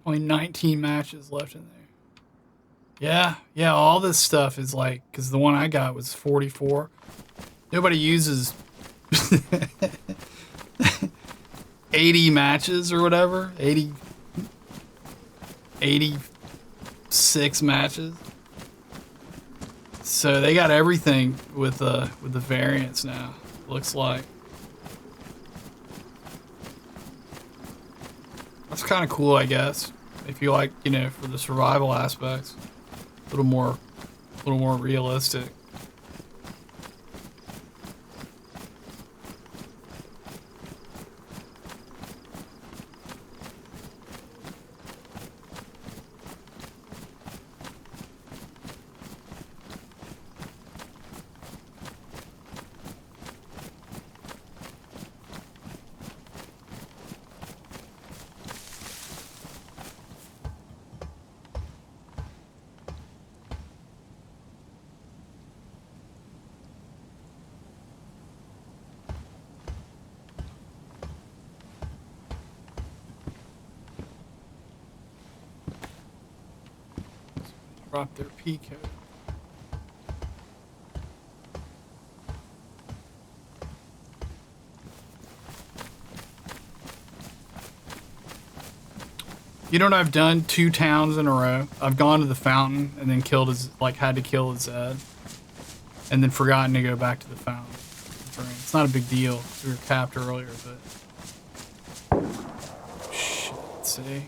Only 19 matches left in there. Yeah, all this stuff is like, because the one I got was 44. Nobody uses 80 matches or whatever. 86 matches. So they got everything with the variants now, looks like. That's kind of cool, I guess. If you like, you know, for the survival aspects, a little more realistic. Drop their P code. You know what I've done 2 towns in a row? I've gone to the fountain and then killed his, like, had to kill his Zed. And then forgotten to go back to the fountain. It's not a big deal. We were capped earlier, but... Shit, see?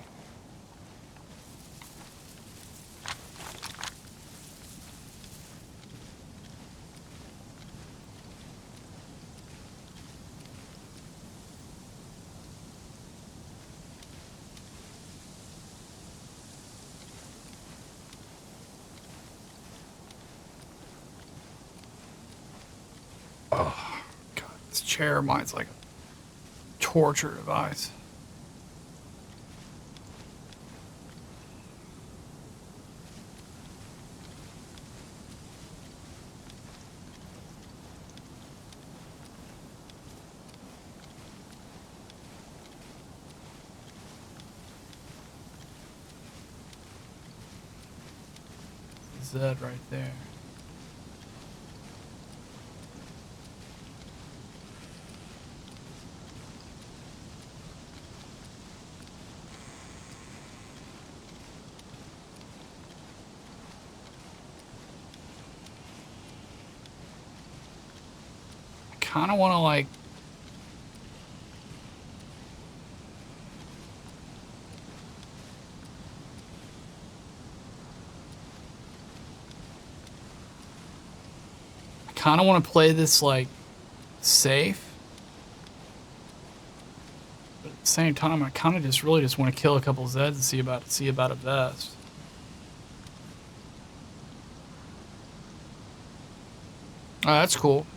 Oh, God, this chair, mine's like a torture device. Z right there. I kind of want to like kind of want to play this like safe, but at the same time, I kind of just really just want to kill a couple Zeds and see about a vest. Oh, that's cool.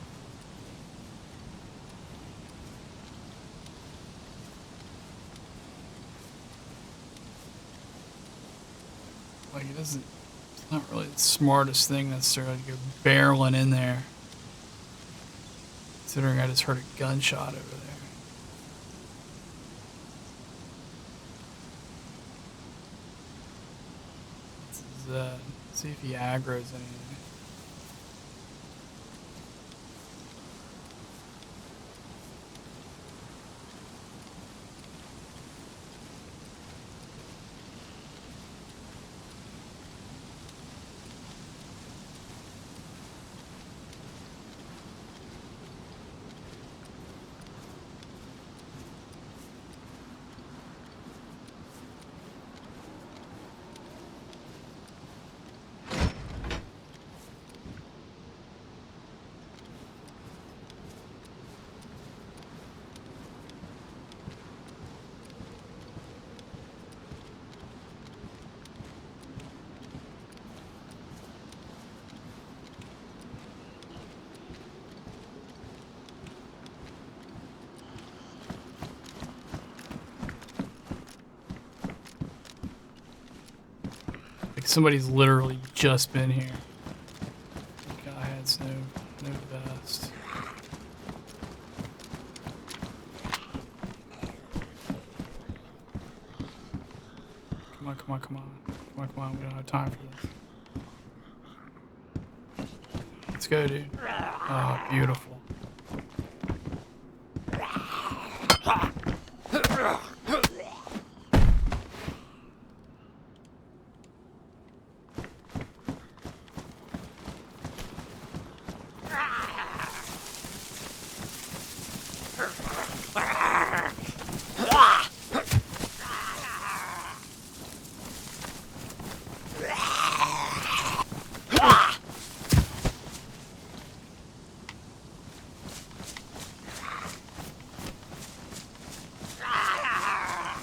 Like it doesn't. It's not really the smartest thing necessarily to go barreling in there. Considering I just heard a gunshot over there. Let's see if he aggroes anything. Like somebody's literally just been here. The guy has no vest. Come on, come on, come on. Come on, come on, we don't have time for this. Let's go, dude. Oh, beautiful.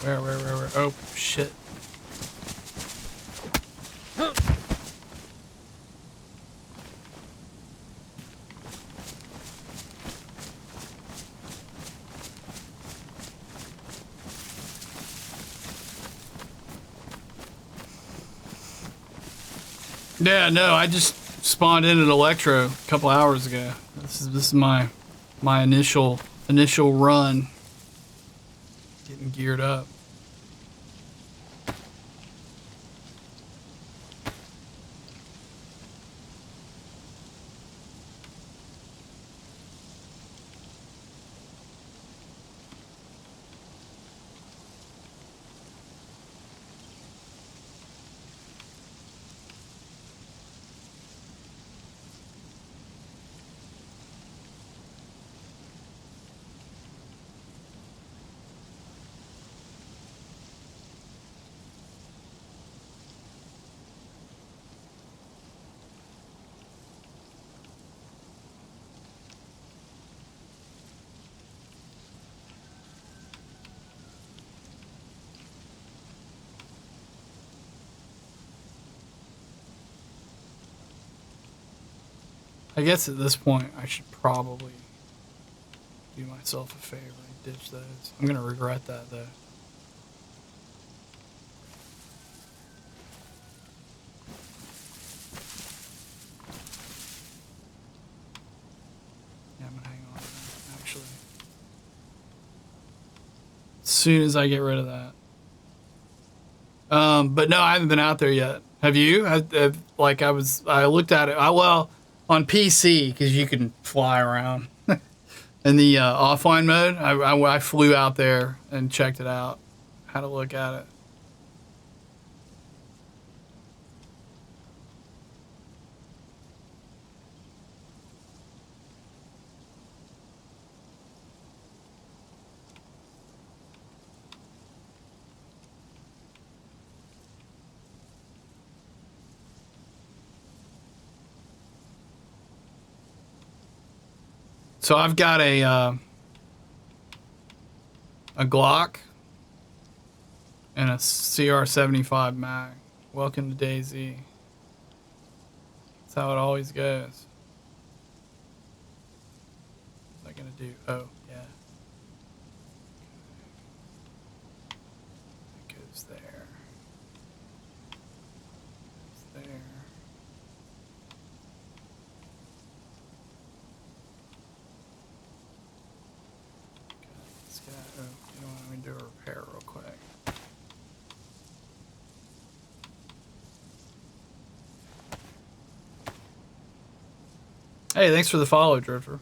Where? Oh, shit. Yeah, no, I just spawned in an Electro a couple hours ago. This is my initial run. Getting geared up. I guess at this point I should probably do myself a favor and ditch those. I'm gonna regret that though. Yeah, I'm gonna hang on to that, actually. As soon as I get rid of that. But no, I haven't been out there yet. Have you? I looked at it. Well, on PC because you can fly around. In the offline mode, I flew out there and checked it out. Had a look at it. So I've got a Glock and a CR-75 mag. Welcome to DayZ. That's how it always goes. What's I gonna do? Oh, yeah. It goes there. It's there. Let's get, oh, you know what? Let me do a repair real quick. Hey, thanks for the follow, Drifter.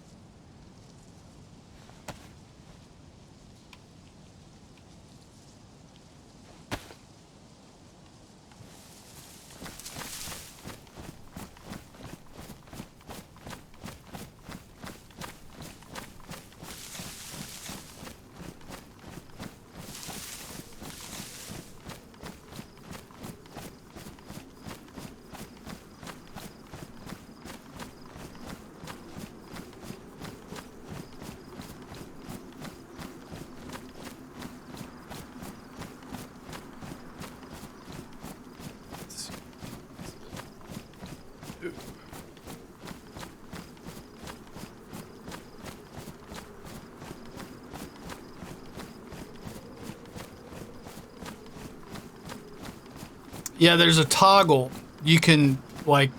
Yeah, there's a toggle. You can, like,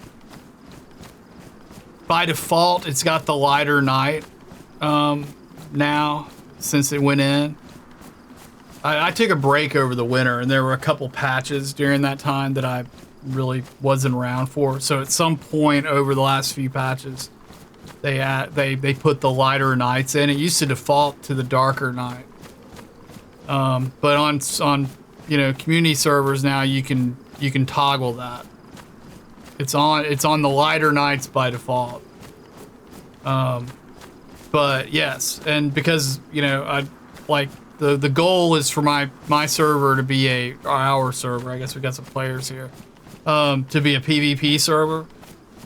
by default, it's got the lighter night now since it went in. I took a break over the winter, and there were a couple patches during that time that I really wasn't around for. So at some point over the last few patches, they put the lighter nights in. It used to default to the darker night, but on community servers now you can toggle that. It's on the lighter nights by default. But yes, and because I like the goal is for my server to be our server. I guess we got some players here. To be a PvP server,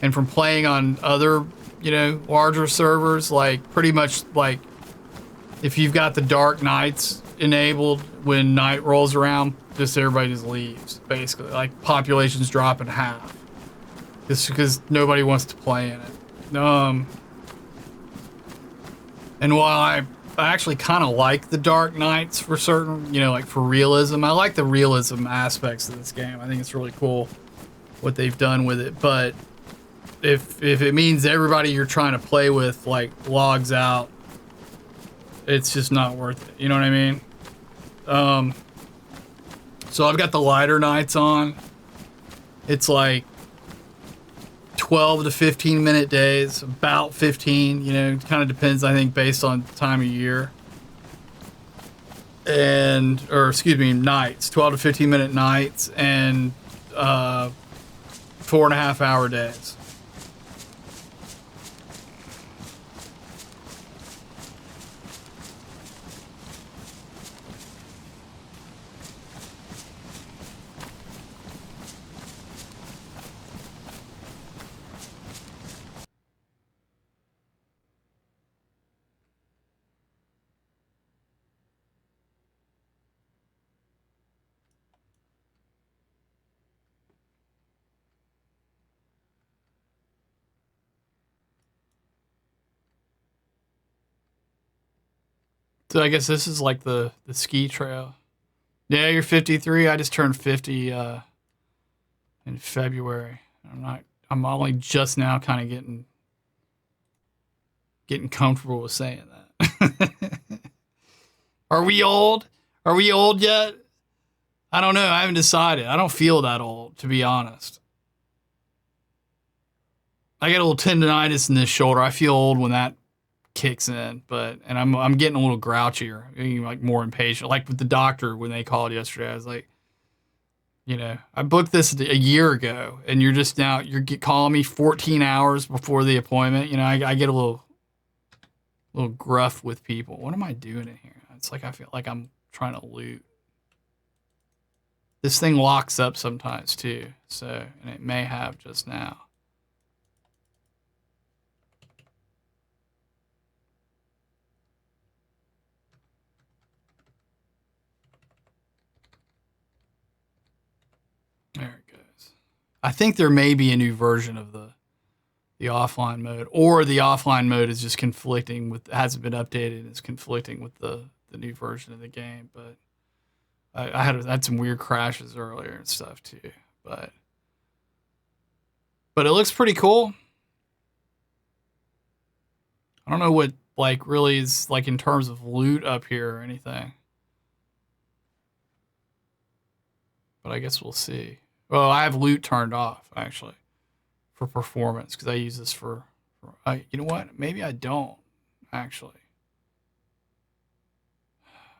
and from playing on other larger servers, like pretty much like if you've got the dark nights enabled when night rolls around, just everybody just leaves basically. Like populations drop in half, just because nobody wants to play in it. And while I actually kind of like the dark nights for certain, like for realism, I like the realism aspects of this game. I think it's really cool what they've done with it. But if it means everybody you're trying to play with like logs out, it's just not worth it. You know what I mean? So I've got the lighter nights on. It's like 12 to 15 minute days, about 15, it kind of depends, I think, based on time of year. Nights, 12 to 15 minute nights, and 4.5 hour days. So I guess this is like the ski trail. Yeah, you're 53. I just turned 50 in February. I'm only just now kind of getting comfortable with saying that. Are we old? Are we old yet? I don't know. I haven't decided. I don't feel that old, to be honest. I get a little tendonitis in this shoulder. I feel old when that kicks in, and I'm getting a little grouchier, getting like more impatient. Like with the doctor when they called yesterday, I was like, I booked this a year ago, and you're calling me 14 hours before the appointment. I get a little gruff with people. What am I doing in here? It's like I feel like I'm trying to loot. This thing locks up sometimes too, and it may have just now. There it goes. I think there may be a new version of the offline mode, or the offline mode is just conflicting with, hasn't been updated and is conflicting with the new version of the game. But I had some weird crashes earlier and stuff too. But it looks pretty cool. I don't know what like really is like in terms of loot up here or anything. But I guess we'll see. Well, I have loot turned off actually for performance because I use this for you know what? Maybe I don't actually.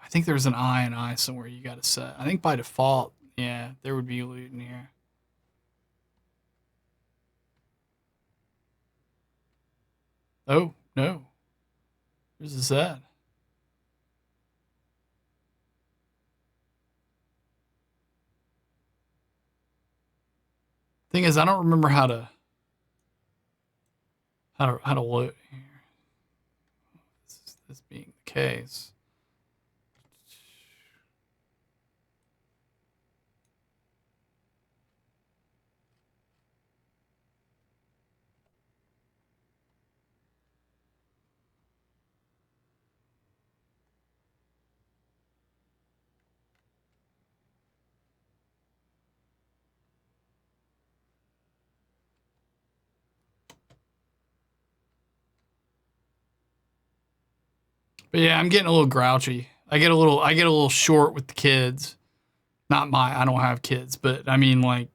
I think there's an I and I somewhere you got to set. I think by default, yeah, there would be loot in here. Oh, no. Where's this at? Thing is, I don't remember how to load here. This being the case. But yeah, I'm getting a little grouchy. I get a little short with the kids. I don't have kids, but I mean like,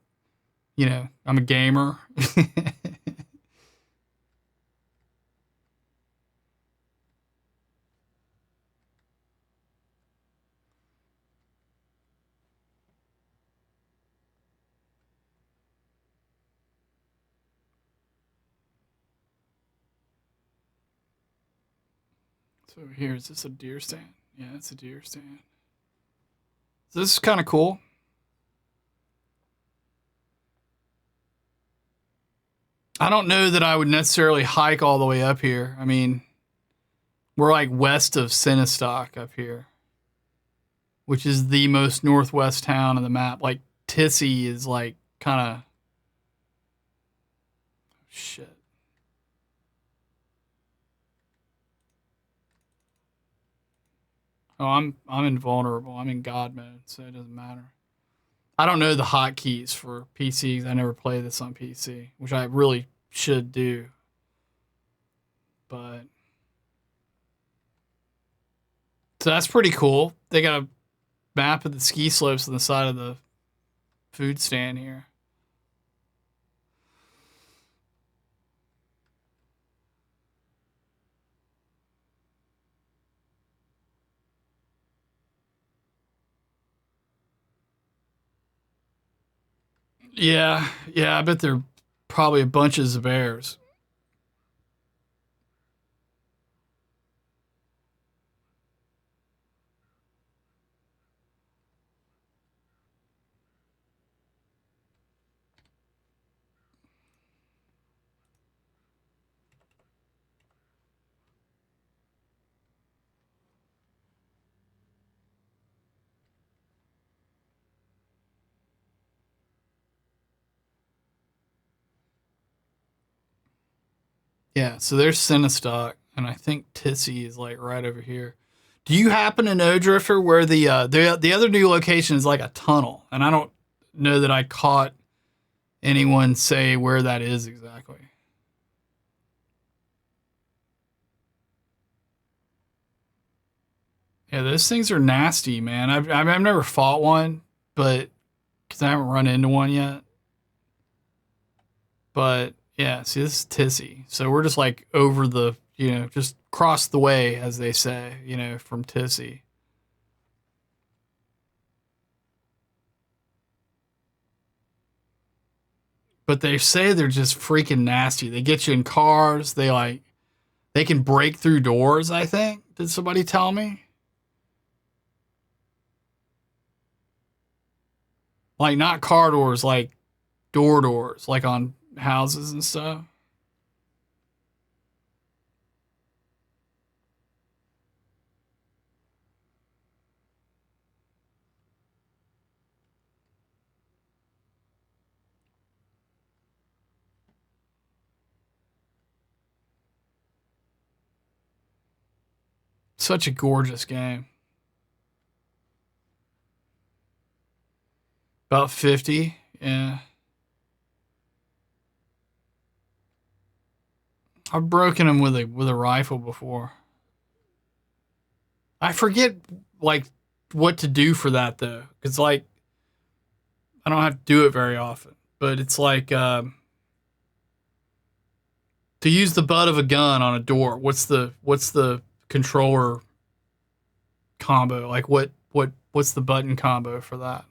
I'm a gamer. So here, is this a deer stand? Yeah, it's a deer stand. So this is kind of cool. I don't know that I would necessarily hike all the way up here. I mean, we're like west of Sinistock up here, which is the most northwest town on the map. Like Tissy is like kind of shit. Oh, I'm invulnerable. I'm in God mode, so it doesn't matter. I don't know the hotkeys for PCs. I never play this on PC, which I really should do. But so that's pretty cool. They got a map of the ski slopes on the side of the food stand here. Yeah, I bet there are probably bunches of bears. Yeah, so there's Sinistock, and I think Tissy is like right over here. Do you happen to know, Drifter, where the other new location is like a tunnel? And I don't know that I caught anyone say where that is exactly. Yeah, those things are nasty, man. I've never fought one, but because I haven't run into one yet. But yeah, see, this is Tissy. So we're just like over the, just cross the way, as they say, from Tissy. But they say they're just freaking nasty. They get you in cars. They can break through doors, I think. Did somebody tell me? Like not car doors, like doors, like on houses and stuff. Such a gorgeous game. About 50, yeah. I've broken them with a rifle before. I forget like what to do for that though, because like I don't have to do it very often. But it's like to use the butt of a gun on a door. What's the controller combo? Like what's the button combo for that?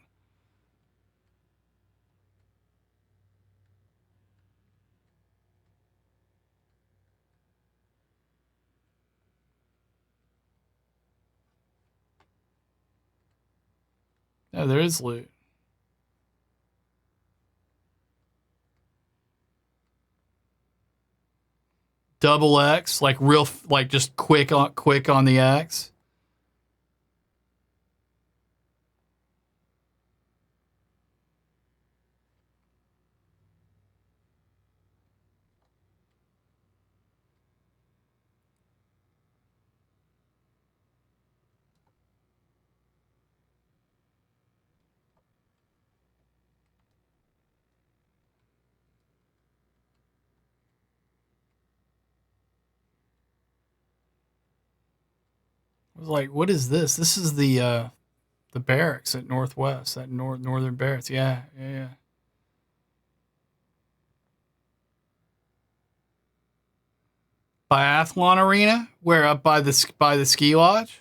Yeah, there is loot. Double X, like real, like just quick on the X. I was like, what is this? This is the barracks at Northwest, that northern barracks. Yeah, yeah, yeah. Biathlon arena, where up by the ski lodge.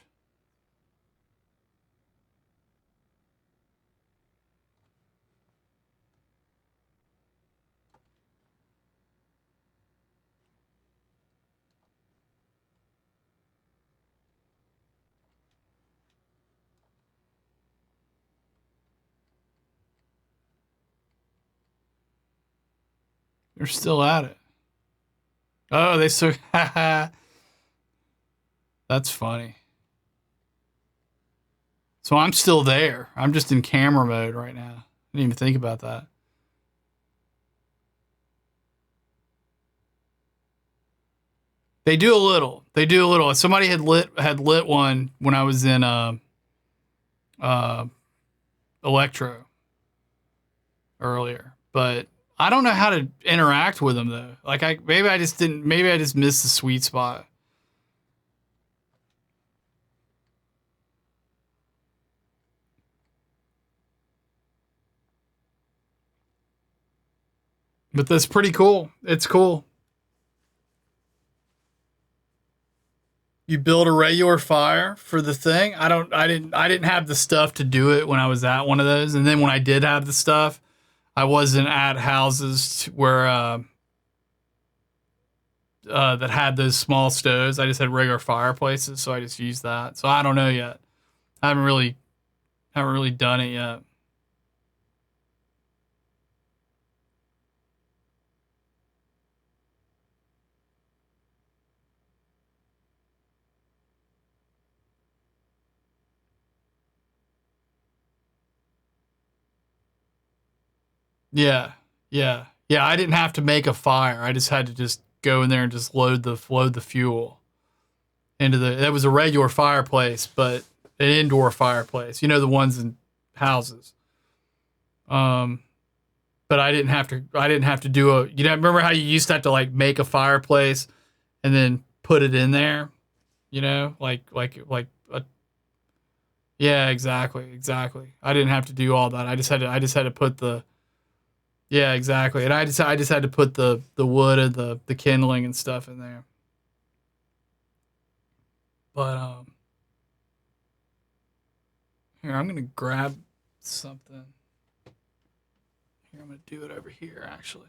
They're still at it. Oh, they still. That's funny. So I'm still there. I'm just in camera mode right now. I didn't even think about that. They do a little. They do a little. Somebody had lit one when I was in uh Electro earlier, but I don't know how to interact with them though. Like maybe I just didn't. Maybe I just missed the sweet spot. But that's pretty cool. It's cool. You build a regular fire for the thing. I didn't have the stuff to do it when I was at one of those. And then when I did have the stuff, I wasn't at houses where that had those small stoves. I just had regular fireplaces, so I just used that. So I don't know yet. I haven't really done it yet. Yeah. Yeah. Yeah, I didn't have to make a fire. I just had to just go in there and just load the fuel into the it was a regular fireplace, but an indoor fireplace. You know the ones in houses. Um but I didn't have to do remember how you used to have to like make a fireplace and then put it in there, like a Yeah, exactly. I didn't have to do all that. I just had to put the yeah, exactly. And I just had to put the wood and the kindling and stuff in there. But here I'm gonna grab something. Here I'm gonna do it over here actually.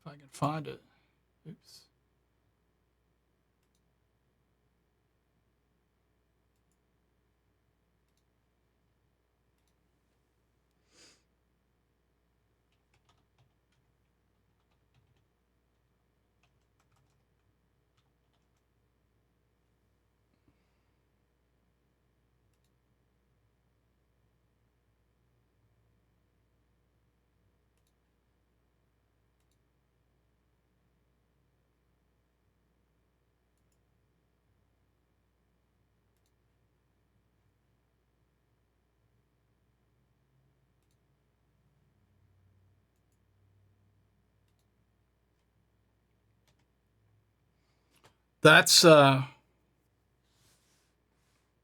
If I can find it. Oops. That's uh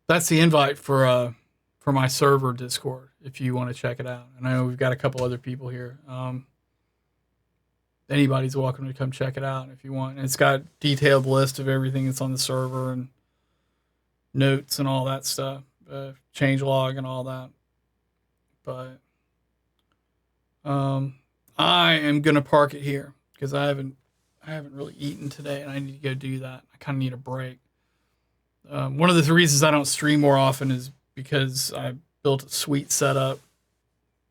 that's the invite for my server Discord if you want to check it out. And I know we've got a couple other people here. Anybody's welcome to come check it out if you want. And it's got detailed list of everything that's on the server and notes and all that stuff, change log and all that. But um, I am gonna park it here because I haven't really eaten today and I need to go do that. I kind of need a break. One of the reasons I don't stream more often is because I built a sweet setup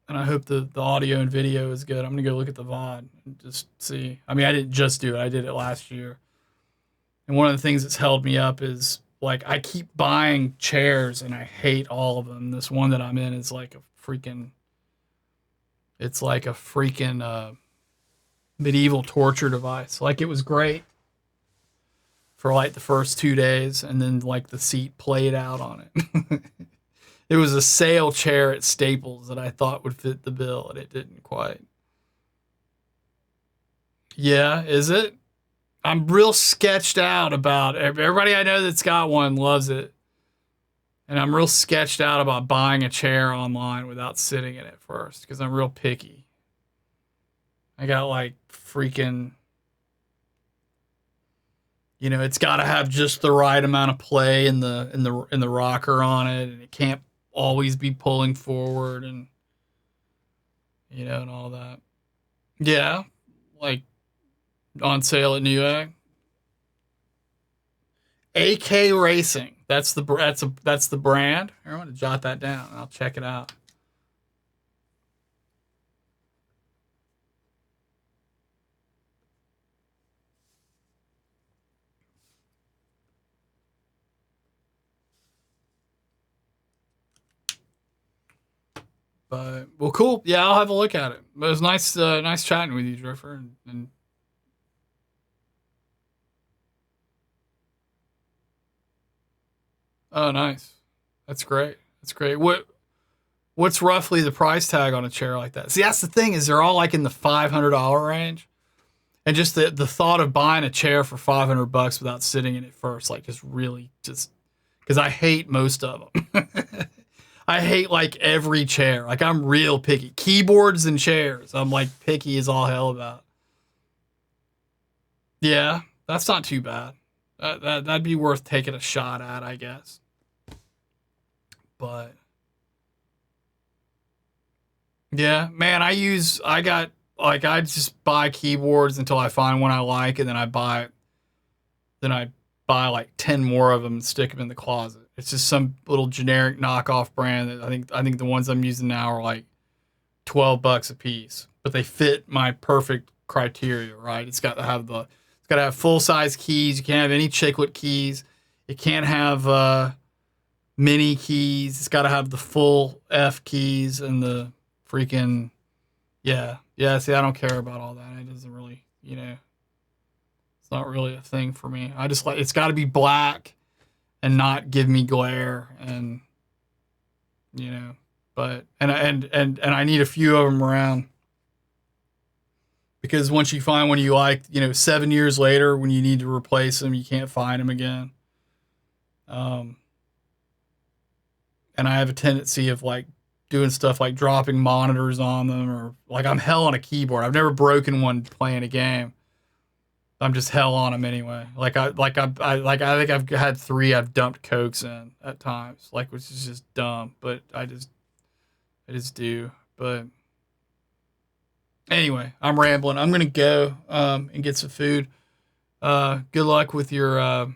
and I hope the audio and video is good. I'm gonna go look at the VOD and just see. I mean, I didn't just do it; I did it last year. And one of the things that's held me up is like I keep buying chairs and I hate all of them. This one that I'm in is like a freaking. It's like a freaking medieval torture device. Like it was great for like the first 2 days, and then like the seat played out on it. It was a sale chair at Staples that I thought would fit the bill, and it didn't quite. Yeah, is it? I'm real sketched out about everybody I know that's got one loves it, and I'm real sketched out about buying a chair online without sitting in it first because I'm real picky. I got like freaking, it's got to have just the right amount of play in the rocker on it, and it can't always be pulling forward and and all that. Yeah, like on sale at Newegg. AK Racing. That's the brand. Here, I'm gonna jot that down. I'll check it out. But well, cool. Yeah, I'll have a look at it. But it was nice chatting with you, Drifter. And oh, nice. That's great. That's great. What's roughly the price tag on a chair like that? See, that's the thing is they're all like in the $500 range, and just the thought of buying a chair for $500 without sitting in it first, like just really just because I hate most of them. I hate like every chair. Like I'm real picky. Keyboards and chairs. I'm like picky as all hell about. Yeah, that's not too bad. That'd be worth taking a shot at, I guess. But yeah, man, I got like I just buy keyboards until I find one I like, and then I buy like 10 more of them and stick them in the closet. It's just some little generic knockoff brand that I think the ones I'm using now are like $12 a piece, but they fit my perfect criteria, right? It's got to have full size keys. You can't have any chiclet keys. It can't have mini keys. It's got to have the full F keys and the freaking yeah. See, I don't care about all that. It doesn't really, it's not really a thing for me. I just like it's got to be black and not give me glare and you know But and I need a few of them around, because once you find one you like, 7 years later when you need to replace them, you can't find them again. Um, and I have a tendency of like doing stuff like dropping monitors on them, or like I'm hell on a keyboard. I've never broken one playing a game. I'm just hell on them anyway. I think I've had three I've dumped cokes in at times, like, which is just dumb, but I just do. But anyway, I'm rambling. I'm gonna go and get some food. Good luck with your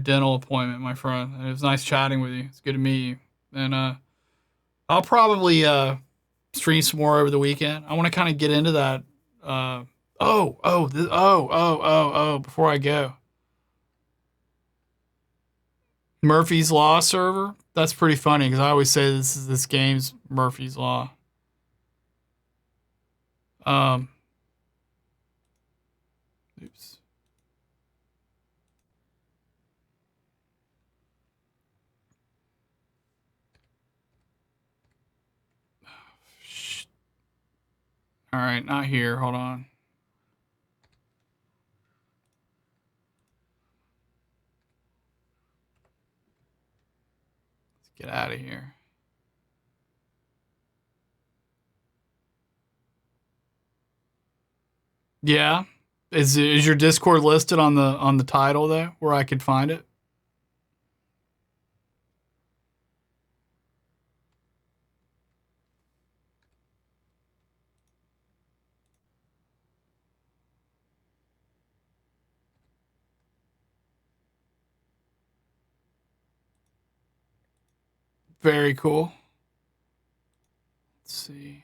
dental appointment, my friend. It was nice chatting with you. It's good to meet you. And I'll probably stream some more over the weekend. I want to kind of get into that. Before I go, Murphy's Law server. That's pretty funny because I always say this game's Murphy's Law. Um, oops. All right, not here. Hold on. Let's get out of here. Yeah. Is your Discord listed on the title though, where I could find it? Very cool. Let's see.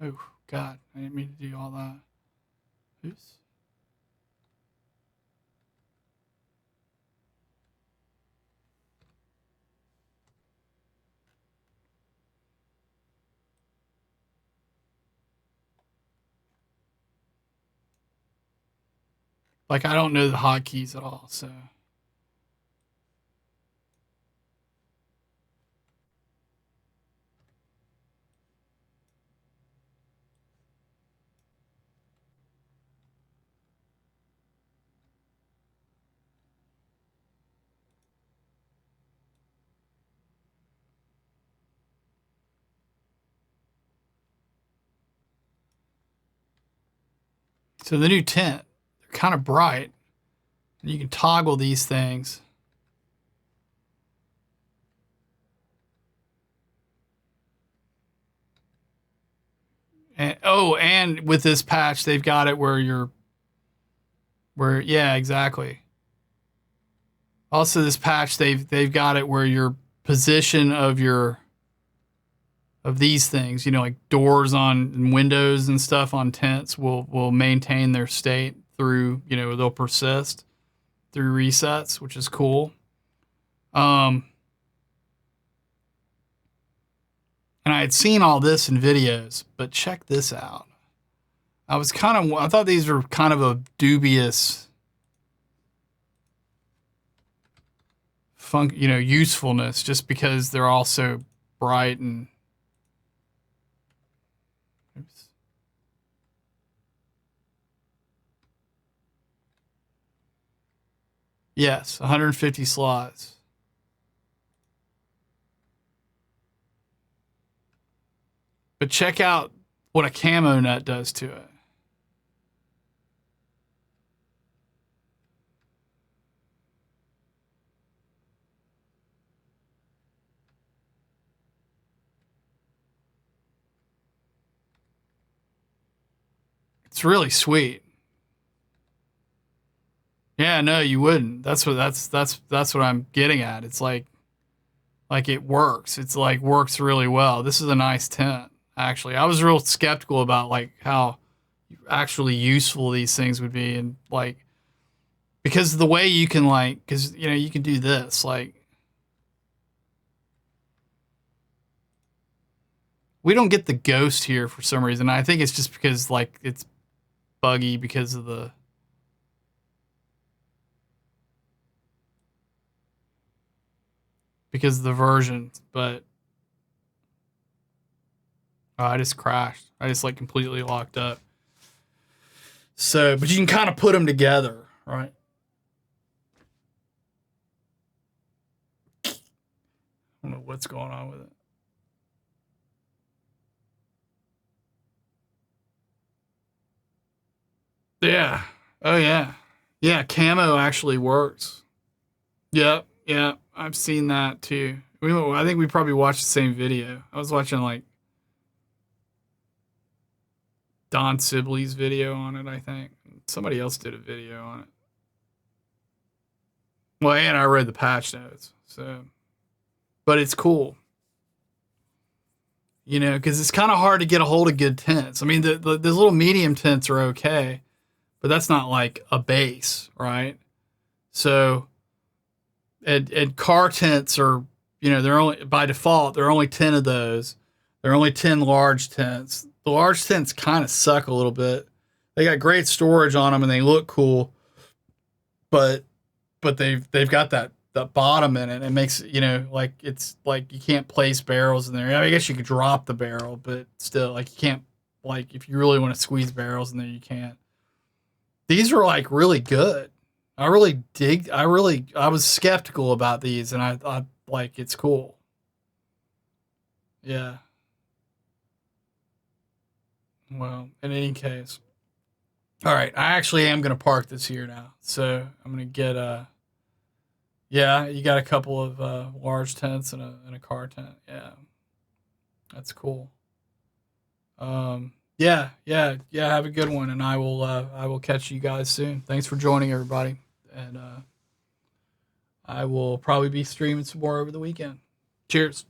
Oh God, I didn't mean to do all that. Oops. Like, I don't know the hotkeys at all, so the new tint, they're kind of bright. And you can toggle these things. And with this patch, they've got it yeah, exactly. Also, this patch, they've got it where your position of these things, like doors on windows and stuff on tents, will maintain their state through, they'll persist through resets, which is cool. And I had seen all this in videos, but check this out. I thought these were kind of a dubious usefulness, just because they're all so bright and. Oops. Yes, 150 slots. But check out what a camo nut does to it. It's really sweet. Yeah, no, you wouldn't. That's what I'm getting at. It's like it works. It's like works really well. This is a nice tent, actually. I was real skeptical about like how actually useful these things would be, and like Because the way you can like, because you know you can do this like. We don't get the ghost here for some reason. I think it's just because like it's buggy because of the version, but oh, I just crashed. I just like completely locked up. So, but you can kind of put them together, right? I don't know what's going on with it. Yeah. Oh yeah. Yeah, camo actually works. Yep. Yeah. I've seen that too. I think we probably watched the same video. I was watching like Don Sibley's video on it, I think. Somebody else did a video on it. Well, and I read the patch notes. So, but it's cool. You know, because it's kind of hard to get a hold of good tents. I mean, the little medium tents are okay, but that's not like a base, right? So, and car tents are, you know, they're only by default there are only 10 of those. There are only 10 large tents. The large tents kind of suck a little bit. They got great storage on them and they look cool, but they've got that bottom in it. It makes, you know, like it's like you can't place barrels in there. I guess you could drop the barrel, but still, like you can't, like if you really want to squeeze barrels in there, you can't. These are like really good. I really dig. I was skeptical about these, and I thought like it's cool. Yeah. Well, in any case, all right. I actually am gonna park this here now, so I'm gonna get a. Yeah, you got a couple of large tents and a car tent. Yeah, that's cool. Yeah, yeah, yeah. Have a good one, and I will catch you guys soon. Thanks for joining, everybody, and I will probably be streaming some more over the weekend. Cheers.